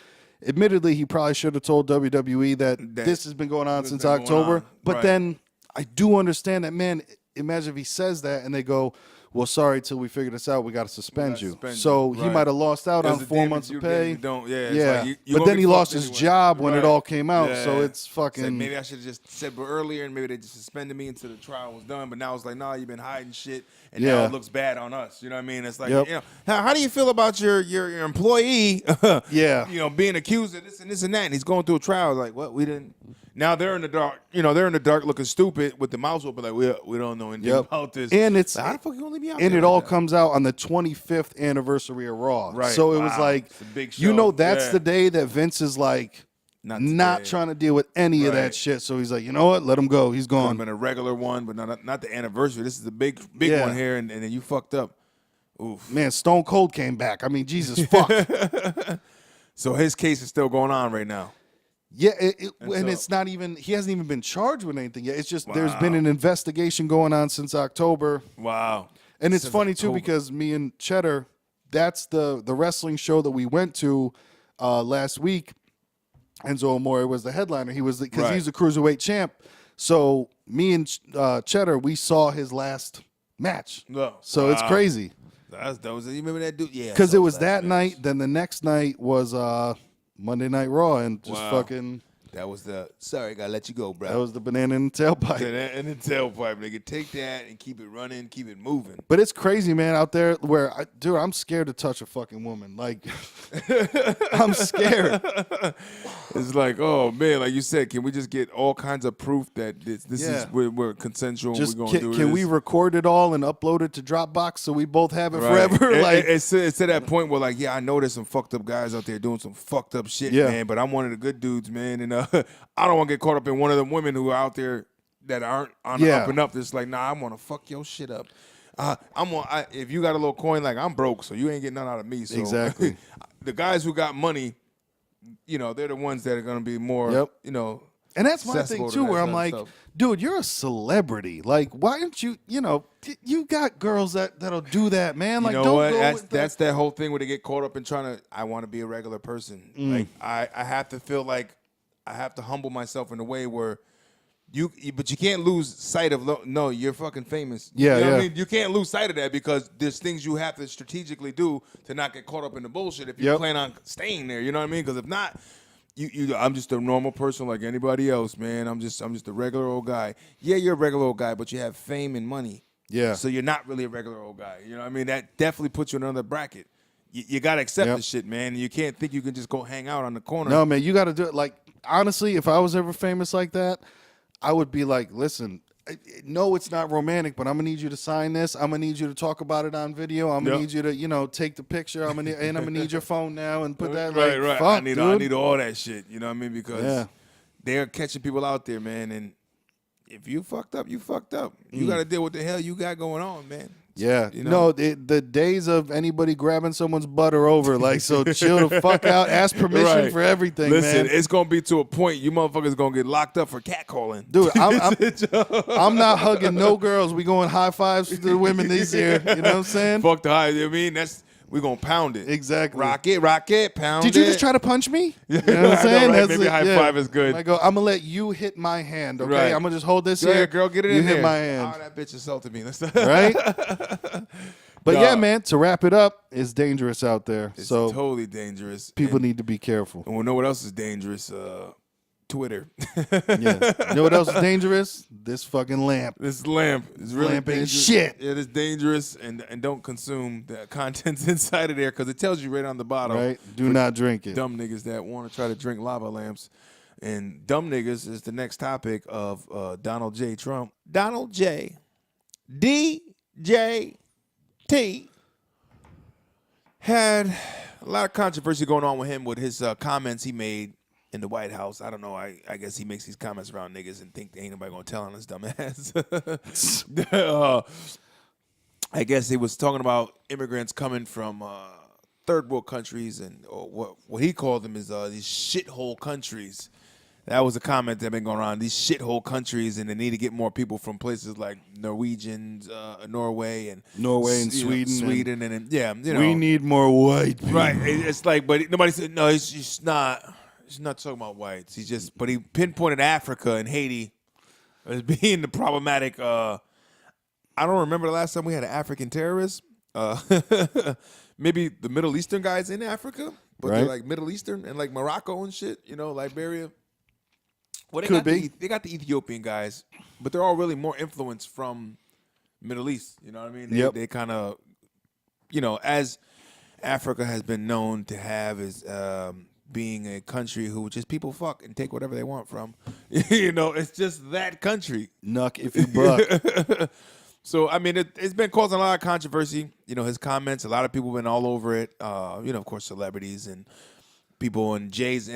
Speaker 2: admittedly, he probably should have told WWE that this has been going on since October. But then I do understand that, man, imagine if he says that and they go, well, sorry, till we figure this out, we got to suspend you.
Speaker 1: suspend you.
Speaker 2: So he
Speaker 1: Right.
Speaker 2: might have lost out
Speaker 1: There's
Speaker 2: on
Speaker 1: the
Speaker 2: 4
Speaker 1: damage
Speaker 2: months
Speaker 1: you
Speaker 2: of
Speaker 1: get if
Speaker 2: pay.
Speaker 1: you don't. Yeah, it's
Speaker 2: Yeah.
Speaker 1: like you
Speaker 2: But
Speaker 1: gonna
Speaker 2: then
Speaker 1: get
Speaker 2: he lost
Speaker 1: fucked
Speaker 2: his
Speaker 1: anyway.
Speaker 2: job when it
Speaker 1: Right.
Speaker 2: all came out.
Speaker 1: Yeah.
Speaker 2: So it's
Speaker 1: It's
Speaker 2: fucking.
Speaker 1: like maybe I should have just said earlier, and maybe they just suspended me until the trial was done. But now it's like, nah, you've been hiding shit, and now
Speaker 2: Yeah.
Speaker 1: it looks bad on us. You know what I mean? It's like,
Speaker 2: Yep.
Speaker 1: you know, how do you feel about your employee?
Speaker 2: Yeah.
Speaker 1: You know, being accused of this and that, and he's going through a trial. Like, what? We didn't. Now they're in the dark. You know, they're in the dark, looking stupid with the mouth open. Like, we don't know anything
Speaker 2: Yep.
Speaker 1: about this.
Speaker 2: And it's
Speaker 1: like, how the fuck you gonna leave me out
Speaker 2: and
Speaker 1: there
Speaker 2: it
Speaker 1: like
Speaker 2: all
Speaker 1: that?
Speaker 2: comes out on the 25th anniversary of Raw.
Speaker 1: Right.
Speaker 2: So it was
Speaker 1: Wow.
Speaker 2: like,
Speaker 1: It's a big
Speaker 2: you
Speaker 1: show.
Speaker 2: know, that's
Speaker 1: Yeah.
Speaker 2: the day that Vince is like
Speaker 1: Not
Speaker 2: not
Speaker 1: today.
Speaker 2: trying to deal with any of that
Speaker 1: Right.
Speaker 2: shit. So he's like, you know what? Let him go. He's
Speaker 1: Could have
Speaker 2: gone.
Speaker 1: been a regular one, but not the anniversary. This is the big
Speaker 2: Yeah.
Speaker 1: one here, and then you fucked up. Oof.
Speaker 2: Man, Stone Cold came back. I mean, Jesus fuck.
Speaker 1: So his case is still going on right now.
Speaker 2: Yeah,
Speaker 1: And
Speaker 2: and
Speaker 1: so-
Speaker 2: it's not even, he hasn't even been charged with anything yet. It's just there's
Speaker 1: Wow.
Speaker 2: been an investigation going on since October.
Speaker 1: Wow.
Speaker 2: And it's
Speaker 1: Since
Speaker 2: funny too
Speaker 1: October.
Speaker 2: because me and Cheddar, that's the wrestling show that we went to last week. Enzo Amore was the headliner. He was because
Speaker 1: Right.
Speaker 2: he's a cruiserweight champ. So me and Cheddar, we saw his last match.
Speaker 1: No.
Speaker 2: So it's
Speaker 1: Wow.
Speaker 2: crazy
Speaker 1: That was you remember that dude? Yeah.
Speaker 2: because
Speaker 1: so
Speaker 2: it was
Speaker 1: last
Speaker 2: that
Speaker 1: match.
Speaker 2: night. Then the next night was Monday Night Raw, and just
Speaker 1: Wow.
Speaker 2: fucking
Speaker 1: That was the sorry, gotta let you go, bro.
Speaker 2: that was the banana in the tailpipe.
Speaker 1: And the tailpipe, nigga. Take that and keep it running, keep it moving.
Speaker 2: But it's crazy, man, out there where, dude, I'm scared to touch a fucking woman. Like, I'm scared.
Speaker 1: It's like, oh man, like you said, can we just get all kinds of proof that this
Speaker 2: Yeah.
Speaker 1: is we're consensual?
Speaker 2: Just
Speaker 1: we're gonna do
Speaker 2: can
Speaker 1: this?
Speaker 2: we record it all and upload it to Dropbox so we both have it
Speaker 1: Right.
Speaker 2: forever? Like,
Speaker 1: it's to that point where, like, yeah, I know there's some fucked up guys out there doing some fucked up shit,
Speaker 2: Yeah.
Speaker 1: man. But I'm one of the good dudes, man, and I don't want to get caught up in one of them women who are out there that aren't on the
Speaker 2: Yeah.
Speaker 1: up and up. It's like, nah, I'm gonna fuck your shit up. If you got a little coin, like I'm broke, so you ain't getting none out of me. So
Speaker 2: Exactly.
Speaker 1: the guys who got money, you know, they're the ones that are gonna be more,
Speaker 2: Yep.
Speaker 1: you know.
Speaker 2: and that's my
Speaker 1: accessible
Speaker 2: thing
Speaker 1: to
Speaker 2: too,
Speaker 1: that
Speaker 2: where I'm
Speaker 1: kind
Speaker 2: like,
Speaker 1: of stuff.
Speaker 2: dude, you're a celebrity. Like, why aren't you? You know, you got girls that'll do that, man. Like,
Speaker 1: You know
Speaker 2: don't
Speaker 1: what?
Speaker 2: go
Speaker 1: That's
Speaker 2: with
Speaker 1: that's that whole thing where they get caught up in trying to. I want to be a regular person.
Speaker 2: Mm.
Speaker 1: Like I have to feel like I have to humble myself in a way where but you can't lose sight of. No, you're fucking famous.
Speaker 2: Yeah,
Speaker 1: you know what I
Speaker 2: yeah.
Speaker 1: mean? You can't lose sight of that because there's things you have to strategically do to not get caught up in the bullshit if you
Speaker 2: Yep.
Speaker 1: plan on staying there. You know what I mean? Because if not. I'm just a normal person like anybody else, man. I'm just a regular old guy. Yeah, you're a regular old guy, but you have fame and money.
Speaker 2: Yeah.
Speaker 1: So you're not really a regular old guy. You know what I mean? That definitely puts you in another bracket. You got to accept
Speaker 2: Yep.
Speaker 1: the shit, man. You can't think you can just go hang out on the corner.
Speaker 2: No, man, you got to do it. Like, honestly, if I was ever famous like that, I would be like, listen, no, it's not romantic, but I'm gonna need you to sign this. I'm gonna need you to talk about it on video. I'm gonna
Speaker 1: Yep.
Speaker 2: need you to, take the picture. I'm gonna need your phone now and put that.
Speaker 1: right,
Speaker 2: like,
Speaker 1: right.
Speaker 2: Fuck,
Speaker 1: I
Speaker 2: dude.
Speaker 1: need all that shit. You know what I mean? Because
Speaker 2: Yeah.
Speaker 1: they're catching people out there, man. And if you fucked up, you fucked up. You got to deal with the hell you got going on, man.
Speaker 2: Yeah,
Speaker 1: You know?
Speaker 2: no, the days of anybody grabbing someone's butt are over. Like, so chill the fuck out. Ask permission
Speaker 1: Right.
Speaker 2: for everything,
Speaker 1: Listen,
Speaker 2: man.
Speaker 1: it's gonna be to a point you motherfuckers gonna get locked up for catcalling.
Speaker 2: Dude, I'm not hugging no girls. We going high fives to the women this year. You know what I'm saying?
Speaker 1: Fuck the high. I mean, we're gonna pound it.
Speaker 2: Exactly.
Speaker 1: Rock it, pound it.
Speaker 2: Did you just try to punch me? You know what
Speaker 1: I
Speaker 2: I'm
Speaker 1: know,
Speaker 2: saying?
Speaker 1: right? Maybe high five is good.
Speaker 2: I go, I'm gonna let you hit my hand, okay?
Speaker 1: Right.
Speaker 2: I'm gonna just hold this
Speaker 1: Go
Speaker 2: here.
Speaker 1: ahead, girl, get it
Speaker 2: you
Speaker 1: in
Speaker 2: hit
Speaker 1: there.
Speaker 2: my hand,
Speaker 1: Oh, that bitch assaulted me.
Speaker 2: right? But
Speaker 1: Nah.
Speaker 2: yeah, man. To wrap it up, it's dangerous out there.
Speaker 1: It's
Speaker 2: so
Speaker 1: totally dangerous.
Speaker 2: people
Speaker 1: and,
Speaker 2: need to be careful.
Speaker 1: and we know what else is dangerous. Twitter.
Speaker 2: Yeah. You know what else is dangerous? This fucking lamp.
Speaker 1: This lamp is really
Speaker 2: Lamp ain't
Speaker 1: dangerous.
Speaker 2: shit.
Speaker 1: It is dangerous, and don't consume the contents inside of there because it tells you right on the bottom.
Speaker 2: Right? Do not drink it.
Speaker 1: Dumb niggas that want to try to drink lava lamps. And dumb niggas is the next topic of Donald J. Trump. Donald J. DJT had a lot of controversy going on with him with his comments he made in the White House. I don't know. I guess he makes these comments around niggas and think ain't nobody gonna tell on his dumb ass. I guess he was talking about immigrants coming from third world countries and or what he called them is these shithole countries. That was a comment that been going around. These shithole countries, and they need to get more people from places like Norway and Sweden, and yeah, you know,
Speaker 2: We need more white people.
Speaker 1: right. It's like, but nobody said no. He's not talking about whites. But he pinpointed Africa and Haiti as being the problematic I don't remember the last time we had an African terrorist. Maybe the Middle Eastern guys in Africa, but they're like Middle Eastern and like Morocco and shit, Liberia. Well, they got the Ethiopian guys, but they're all really more influenced from Middle East. You know what I mean? They kind of, as Africa has been known to have is being a country who just people fuck and take whatever they want from. It's just that country.
Speaker 2: Nuck if you buck.
Speaker 1: So, I mean, it's been causing a lot of controversy. His comments, a lot of people have been all over it. Of course, celebrities and people in Jay-Z's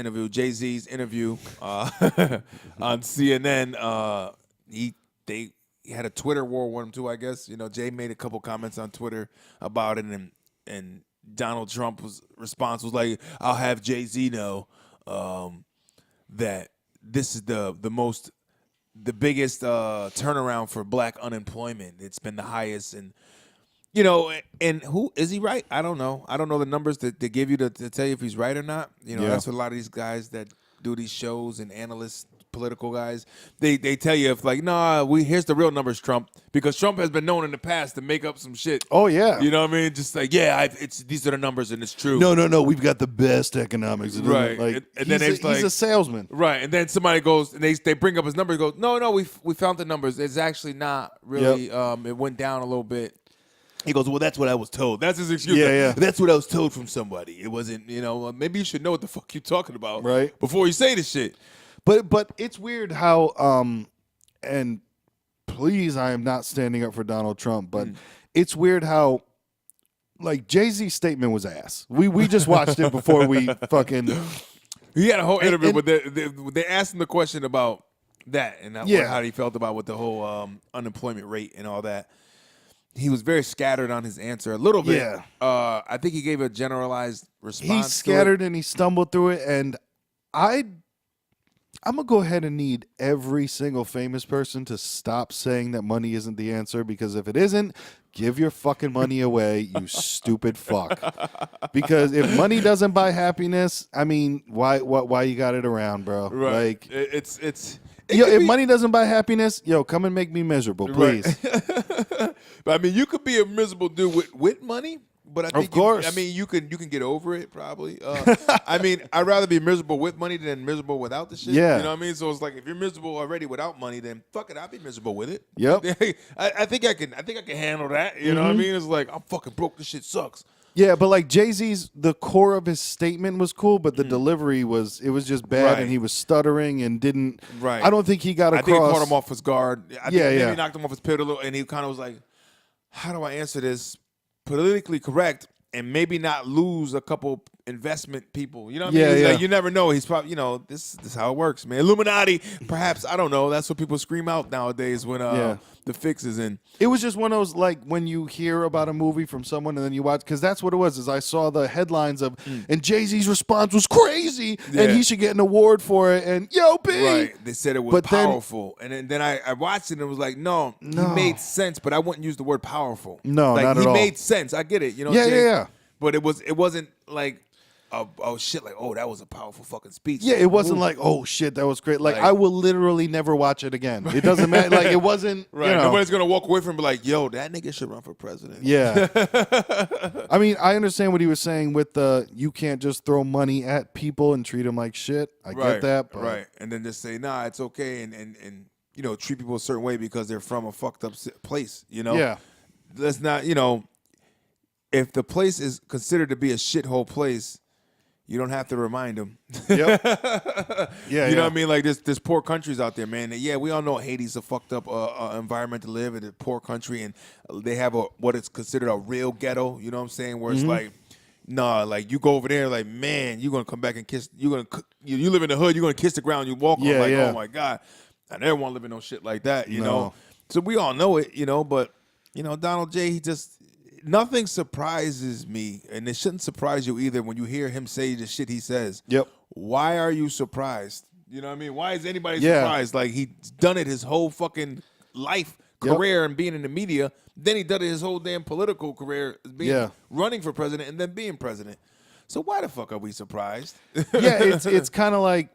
Speaker 1: interview on CNN. He had a Twitter war with him, too, I guess. Jay made a couple comments on Twitter about it, and Donald Trump's response was like, I'll have Jay-Z know that this is the biggest turnaround for black unemployment. It's been the highest, and and who is he right? I don't know. I don't know the numbers that they give you to tell you if he's right or not. That's what a lot of these guys that do these shows and analysts, political guys, they tell you if like, here's the real numbers, Trump, because Trump has been known in the past to make up some shit.
Speaker 2: Oh yeah,
Speaker 1: you know what I mean? Just like these are the numbers and it's true.
Speaker 2: No, we've got the best economics,
Speaker 1: right?
Speaker 2: Like,
Speaker 1: and then he's
Speaker 2: a salesman,
Speaker 1: right? And then somebody goes and they bring up his numbers. Goes, no, we found the numbers. It's actually not really. It went down a little bit. He goes, well, that's what I was told. That's his excuse.
Speaker 2: Yeah.
Speaker 1: That's what I was told from somebody. It wasn't, maybe you should know what the fuck you're talking about,
Speaker 2: right?
Speaker 1: Before you say this shit.
Speaker 2: But it's weird how and please, I am not standing up for Donald Trump, but it's weird how like Jay-Z's statement was ass. We just watched it before we fucking.
Speaker 1: He had a whole interview, but they asked him the question about that and how he felt about with the whole unemployment rate and all that. He was very scattered on his answer a little bit.
Speaker 2: Yeah.
Speaker 1: I think he gave a generalized response.
Speaker 2: He scattered and he stumbled through it, and I'm going to go ahead and need every single famous person to stop saying that money isn't the answer, because if it isn't, give your fucking money away, you stupid fuck. Because if money doesn't buy happiness, I mean, why you got it around, bro?
Speaker 1: Right.
Speaker 2: Like
Speaker 1: if
Speaker 2: money doesn't buy happiness, come and make me miserable, please.
Speaker 1: Right. But I mean, you could be a miserable dude with money. But I think,
Speaker 2: of course,
Speaker 1: you can get over it probably. I mean, I'd rather be miserable with money than miserable without the shit.
Speaker 2: Yeah,
Speaker 1: you know what I mean. So it's like if you're miserable already without money, then fuck it, I'll be miserable with it.
Speaker 2: Yep.
Speaker 1: I think I can handle that. You know what I mean? It's like I'm fucking broke. This shit sucks.
Speaker 2: Yeah, but like Jay-Z's, the core of his statement was cool, but the delivery was just bad, and he was stuttering and didn't. Right. I don't think he got across.
Speaker 1: I think he caught him off his guard. I think
Speaker 2: maybe
Speaker 1: he knocked him off his pedal a little, and he kind of was like, "How do I answer this politically correct and maybe not lose a couple investment people?" You know what I mean? Like, you never know. He's probably, this is how it works, man. Illuminati, perhaps, I don't know. That's what people scream out nowadays when the fix is in.
Speaker 2: It was just one of those, like, when you hear about a movie from someone and then you watch, because that's what it was, is I saw the headlines of, and Jay-Z's response was crazy, and he should get an award for it, and yo, B!
Speaker 1: Right. They said it was powerful. And then I watched it and it was like, no, he made sense, but I wouldn't use the word powerful.
Speaker 2: No,
Speaker 1: like,
Speaker 2: not at all.
Speaker 1: He made sense. I get it.
Speaker 2: Yeah.
Speaker 1: But it wasn't like, oh shit, like, oh, that was a powerful fucking speech.
Speaker 2: Yeah, it wasn't like, oh shit, that was great. Like, I will literally never watch it again. It doesn't matter. Like, it wasn't.
Speaker 1: Right. Nobody's gonna walk away from it and be like, yo, that nigga should run for president.
Speaker 2: Yeah. I mean, I understand what he was saying with the you can't just throw money at people and treat them like shit. I get that. But.
Speaker 1: Right. And then just say, nah, it's okay, and treat people a certain way because they're from a fucked up place.
Speaker 2: Yeah.
Speaker 1: Let's not. If the place is considered to be a shithole place, you don't have to remind them.
Speaker 2: Yep.
Speaker 1: You know what I mean? Like, there's poor countries out there, man. Yeah, we all know Haiti's a fucked up environment to live in, a poor country, and they have what is considered a real ghetto. You know what I'm saying? Where it's like, nah, like you go over there, like, man, you're gonna come back and kiss. You live in the hood. You're gonna kiss the ground. You walk on, like, oh my god, I never want to live in no shit like that. You know. So we all know it, but Donald J. He just. Nothing surprises me, and it shouldn't surprise you either when you hear him say the shit he says.
Speaker 2: Yep.
Speaker 1: Why are you surprised? You know what I mean? Why is anybody surprised? Like, he's done it his whole fucking life, career, and being in the media. Then he done it his whole damn political career, running for president and then being president. So why the fuck are we surprised?
Speaker 2: It's kind of like,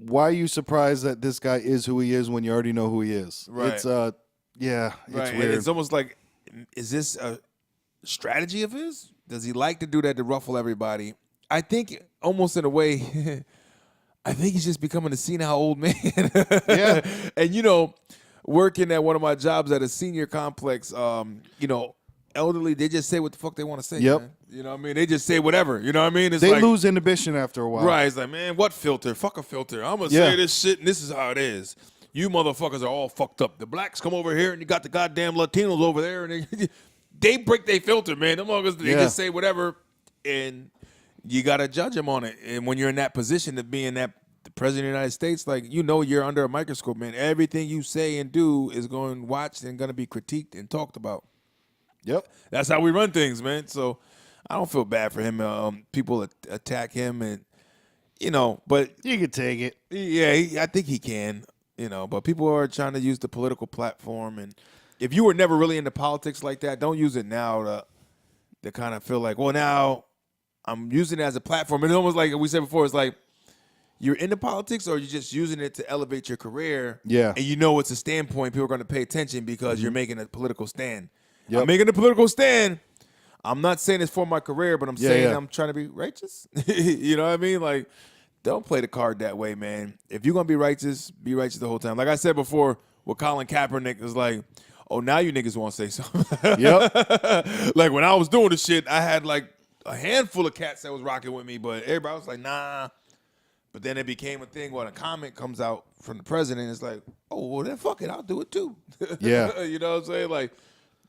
Speaker 2: why are you surprised that this guy is who he is when you already know who he is?
Speaker 1: Right.
Speaker 2: It's Yeah, it's
Speaker 1: right?
Speaker 2: weird.
Speaker 1: And it's almost like, is this a strategy of his? Does he like to do that to ruffle everybody? I think almost in a way, I think he's just becoming a senile old man.
Speaker 2: Yeah.
Speaker 1: And working at one of my jobs at a senior complex, elderly, they just say what the fuck they want to say.
Speaker 2: Yep.
Speaker 1: Man. You know what I mean? They just say whatever. You know what I mean? It's
Speaker 2: They
Speaker 1: like,
Speaker 2: lose inhibition after a while.
Speaker 1: right. It's like, man, what filter? Fuck a filter. I'm going to say this shit, and this is how it is. You motherfuckers are all fucked up. The blacks come over here, and you got the goddamn Latinos over there, and they break their filter, man. Them motherfuckers, they just say whatever, and you got to judge them on it. And when you're in that position of being the president of the United States, like, you're under a microscope, man. Everything you say and do is going watched and going to be critiqued and talked about.
Speaker 2: Yep.
Speaker 1: That's how we run things, man. So I don't feel bad for him. People attack him, and but
Speaker 2: You can take it.
Speaker 1: yeah, I think he can. But people are trying to use the political platform, and if you were never really into politics like that, don't use it now to kind of feel like, well, now I'm using it as a platform. And it's almost like we said before, it's like you're into politics, or you're just using it to elevate your career.
Speaker 2: Yeah.
Speaker 1: And it's a standpoint people are going to pay attention because you're making a political stand.
Speaker 2: Yep.
Speaker 1: I'm making a political stand. I'm not saying it's for my career, but I'm saying
Speaker 2: yeah.
Speaker 1: I'm trying to be righteous. You know what I mean? Like, don't play the card that way, man. If you're going to be righteous the whole time. Like I said before, with Colin Kaepernick, is like, oh, now you niggas want to say something.
Speaker 2: Yep.
Speaker 1: Like, when I was doing this shit, I had, like, a handful of cats that was rocking with me, but everybody was like, nah. But then it became a thing when a comment comes out from the president. It's like, oh, well, then fuck it. I'll do it, too.
Speaker 2: Yeah.
Speaker 1: You know what I'm saying? Like,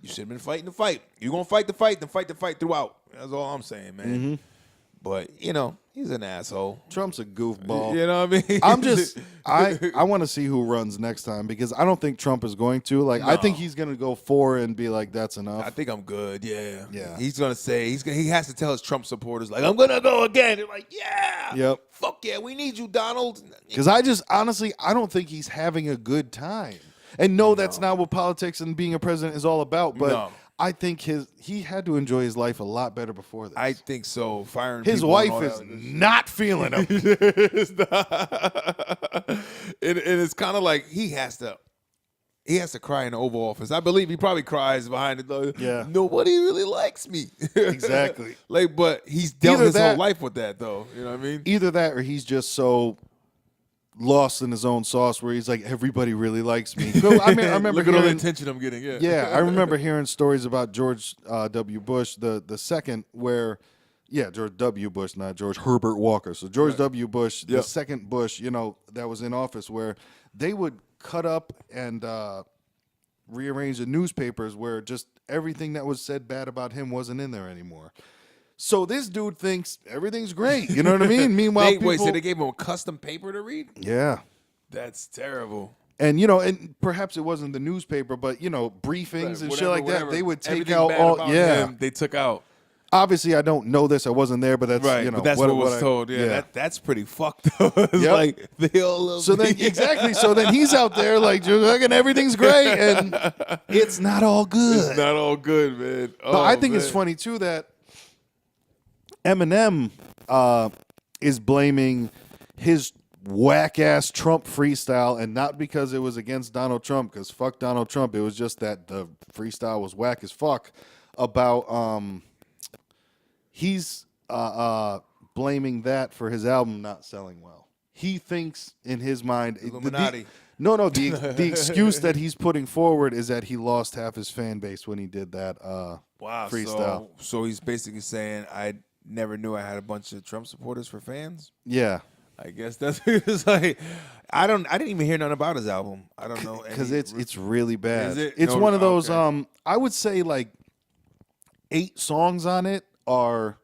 Speaker 1: you should have been fighting the fight. You're going to fight the fight, then fight the fight throughout. That's all I'm saying, man.
Speaker 2: Mm-hmm.
Speaker 1: But, he's an asshole.
Speaker 2: Trump's a goofball.
Speaker 1: You know what I mean?
Speaker 2: I'm just I want to see who runs next time, because I don't think Trump is going to. Like, I think he's going to go for and be like, that's enough.
Speaker 1: I think I'm good, yeah.
Speaker 2: Yeah.
Speaker 1: He's going to say, he has to tell his Trump supporters, like, I'm going to go again. They're like, yeah.
Speaker 2: Yep.
Speaker 1: Fuck yeah, we need you, Donald.
Speaker 2: Because honestly, I don't think he's having a good time. And that's not what politics and being a president is all about. But
Speaker 1: No.
Speaker 2: I think he had to enjoy his life a lot better before this.
Speaker 1: I think so. Firing
Speaker 2: His
Speaker 1: people and
Speaker 2: wife
Speaker 1: all
Speaker 2: is
Speaker 1: that.
Speaker 2: not feeling him.
Speaker 1: It's not. And it's kind of like he has to cry in the Oval Office. I believe he probably cries behind it though.
Speaker 2: Yeah.
Speaker 1: Nobody really likes me.
Speaker 2: Exactly.
Speaker 1: Like, but he's dealt
Speaker 2: Either
Speaker 1: his whole
Speaker 2: that-
Speaker 1: life with that though. You know what I mean?
Speaker 2: Either that, or he's just so lost in his own sauce where he's like, everybody really likes me. I remember
Speaker 1: Look at all the
Speaker 2: hearing,
Speaker 1: attention I'm getting. Yeah.
Speaker 2: yeah, I remember hearing stories about George W. Bush, the second, where, George W. Bush, not George Herbert Walker. So George W. Bush, the second Bush, that was in office, where they would cut up and rearrange the newspapers where just everything that was said bad about him wasn't in there anymore. So this dude thinks everything's great. You know what I mean? Meanwhile,
Speaker 1: Wait, so they gave him a custom paper to read?
Speaker 2: yeah.
Speaker 1: That's terrible.
Speaker 2: And, and perhaps it wasn't the newspaper, but, briefings and shit like that, they would take
Speaker 1: Everything
Speaker 2: out
Speaker 1: bad
Speaker 2: all,
Speaker 1: about
Speaker 2: yeah.
Speaker 1: him, they took out.
Speaker 2: Obviously, I don't know this. I wasn't there, but that's,
Speaker 1: But that's what was told. Yeah, that's pretty fucked up. It's like, they all love
Speaker 2: So
Speaker 1: me.
Speaker 2: then, exactly. So then he's out there like, fucking everything's great, and it's not all good.
Speaker 1: It's not all good, man.
Speaker 2: But I think it's funny, too, that Eminem is blaming his whack-ass Trump freestyle, and not because it was against Donald Trump, because fuck Donald Trump. It was just that the freestyle was whack as fuck, about he's blaming that for his album not selling well. He thinks in his mind,
Speaker 1: Illuminati.
Speaker 2: The excuse that he's putting forward is that he lost half his fan base when he did that freestyle.
Speaker 1: So he's basically saying, I never knew I had a bunch of Trump supporters for fans.
Speaker 2: Yeah.
Speaker 1: I guess that's it's like. I didn't even hear nothing about his album. I don't know
Speaker 2: Because it's really bad.
Speaker 1: Is it?
Speaker 2: It's
Speaker 1: No,
Speaker 2: one of those.
Speaker 1: okay.
Speaker 2: I would say like 8 songs on it are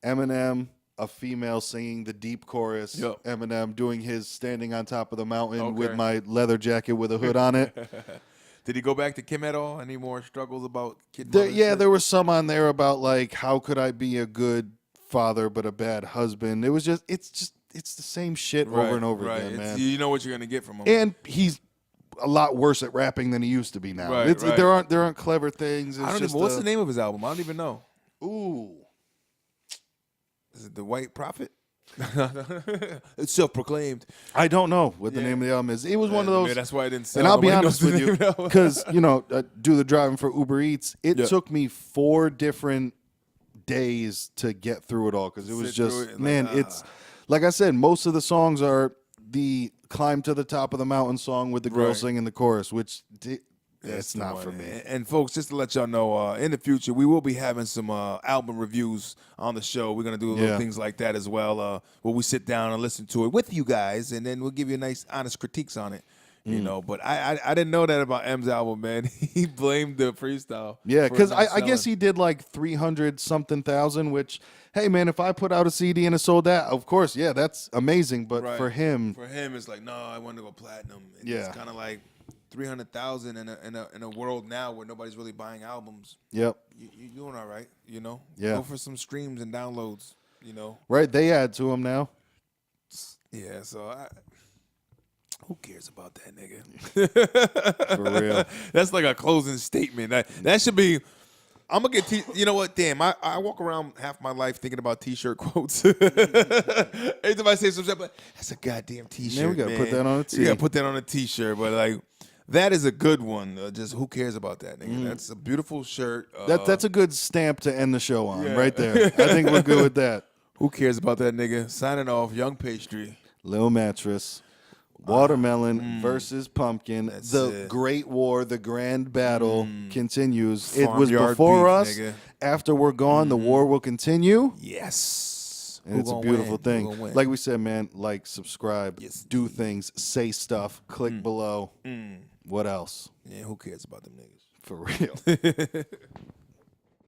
Speaker 2: Eminem, a female singing the deep chorus.
Speaker 1: Yep.
Speaker 2: Eminem doing his standing on top of the mountain with
Speaker 1: Okay.
Speaker 2: my leather jacket with a hood on it.
Speaker 1: Did he go back to Kim at all? Any more struggles about kid?
Speaker 2: There was some on there about like, how could I be a good father but a bad husband? It's the same shit over and over again, man.
Speaker 1: You know what you're gonna get from him.
Speaker 2: And he's a lot worse at rapping than he used to be now.
Speaker 1: Right.
Speaker 2: There aren't clever things. It's
Speaker 1: I don't
Speaker 2: just
Speaker 1: even. What's the name of his album? I don't even know.
Speaker 2: Ooh.
Speaker 1: Is it The White Prophet? It's self-proclaimed.
Speaker 2: I don't know what the name of the album is. It was one of those.
Speaker 1: Maybe that's why I didn't say.
Speaker 2: And I'll be
Speaker 1: Nobody
Speaker 2: honest
Speaker 1: knows
Speaker 2: with
Speaker 1: the
Speaker 2: you,
Speaker 1: name of the album.
Speaker 2: because do the driving for Uber Eats. It took me 4 different days to get through it all because it was
Speaker 1: Sit through
Speaker 2: just
Speaker 1: it,
Speaker 2: man. It's like I said, most of the songs are the climb to the top of the mountain song with the girl
Speaker 1: Right.
Speaker 2: singing the chorus, which
Speaker 1: That's
Speaker 2: it's
Speaker 1: the
Speaker 2: not
Speaker 1: one.
Speaker 2: for me.
Speaker 1: And folks, just to let y'all know, in the future, we will be having some album reviews on the show. We're going to do little things like that as well, where we sit down and listen to it with you guys, and then we'll give you nice, honest critiques on it. You know, but I didn't know that about M's album, man. He blamed the freestyle.
Speaker 2: Yeah,
Speaker 1: for
Speaker 2: because
Speaker 1: not
Speaker 2: I guess
Speaker 1: selling.
Speaker 2: he did like 300-something thousand, which, hey, man, if I put out a CD and it sold that, of course, yeah, that's amazing. But
Speaker 1: Right.
Speaker 2: for him,
Speaker 1: it's like, no, I want to go platinum. And
Speaker 2: Yeah.
Speaker 1: it's kind of like 300,000 in a world now where nobody's really buying albums.
Speaker 2: yep.
Speaker 1: You're doing all right, you know.
Speaker 2: Yeah.
Speaker 1: Go for some streams and downloads, you know.
Speaker 2: Right, they add to him now.
Speaker 1: Yeah, so who cares about that nigga?
Speaker 2: For real.
Speaker 1: That's like a closing statement. That should be. I'm gonna get. You know what? Damn, I walk around half my life thinking about T-shirt quotes. Every time I say some shit, but that's a goddamn T-shirt.
Speaker 2: Man, we gotta put that on a tee.
Speaker 1: You gotta put that on a T-shirt. But like, that is a good one. Just who cares about that, nigga? That's a beautiful shirt.
Speaker 2: That's a good stamp to end the show on,
Speaker 1: Yeah.
Speaker 2: right there. I think we're good with that.
Speaker 1: Who cares about that, nigga? Signing off, Young Pastry.
Speaker 2: Lil Mattress, Watermelon versus Pumpkin. The
Speaker 1: it.
Speaker 2: Great War, the grand battle continues. It was
Speaker 1: Farmyard
Speaker 2: before
Speaker 1: beef,
Speaker 2: us.
Speaker 1: nigga.
Speaker 2: After we're gone, the war will continue.
Speaker 1: Yes.
Speaker 2: And
Speaker 1: Who
Speaker 2: it's a
Speaker 1: gonna
Speaker 2: beautiful
Speaker 1: win? Who
Speaker 2: thing.
Speaker 1: gonna win?
Speaker 2: Like we said, man, like, subscribe,
Speaker 1: Yes.
Speaker 2: do things, say stuff, click below. What else?
Speaker 1: Yeah, who cares about them niggas?
Speaker 2: For real.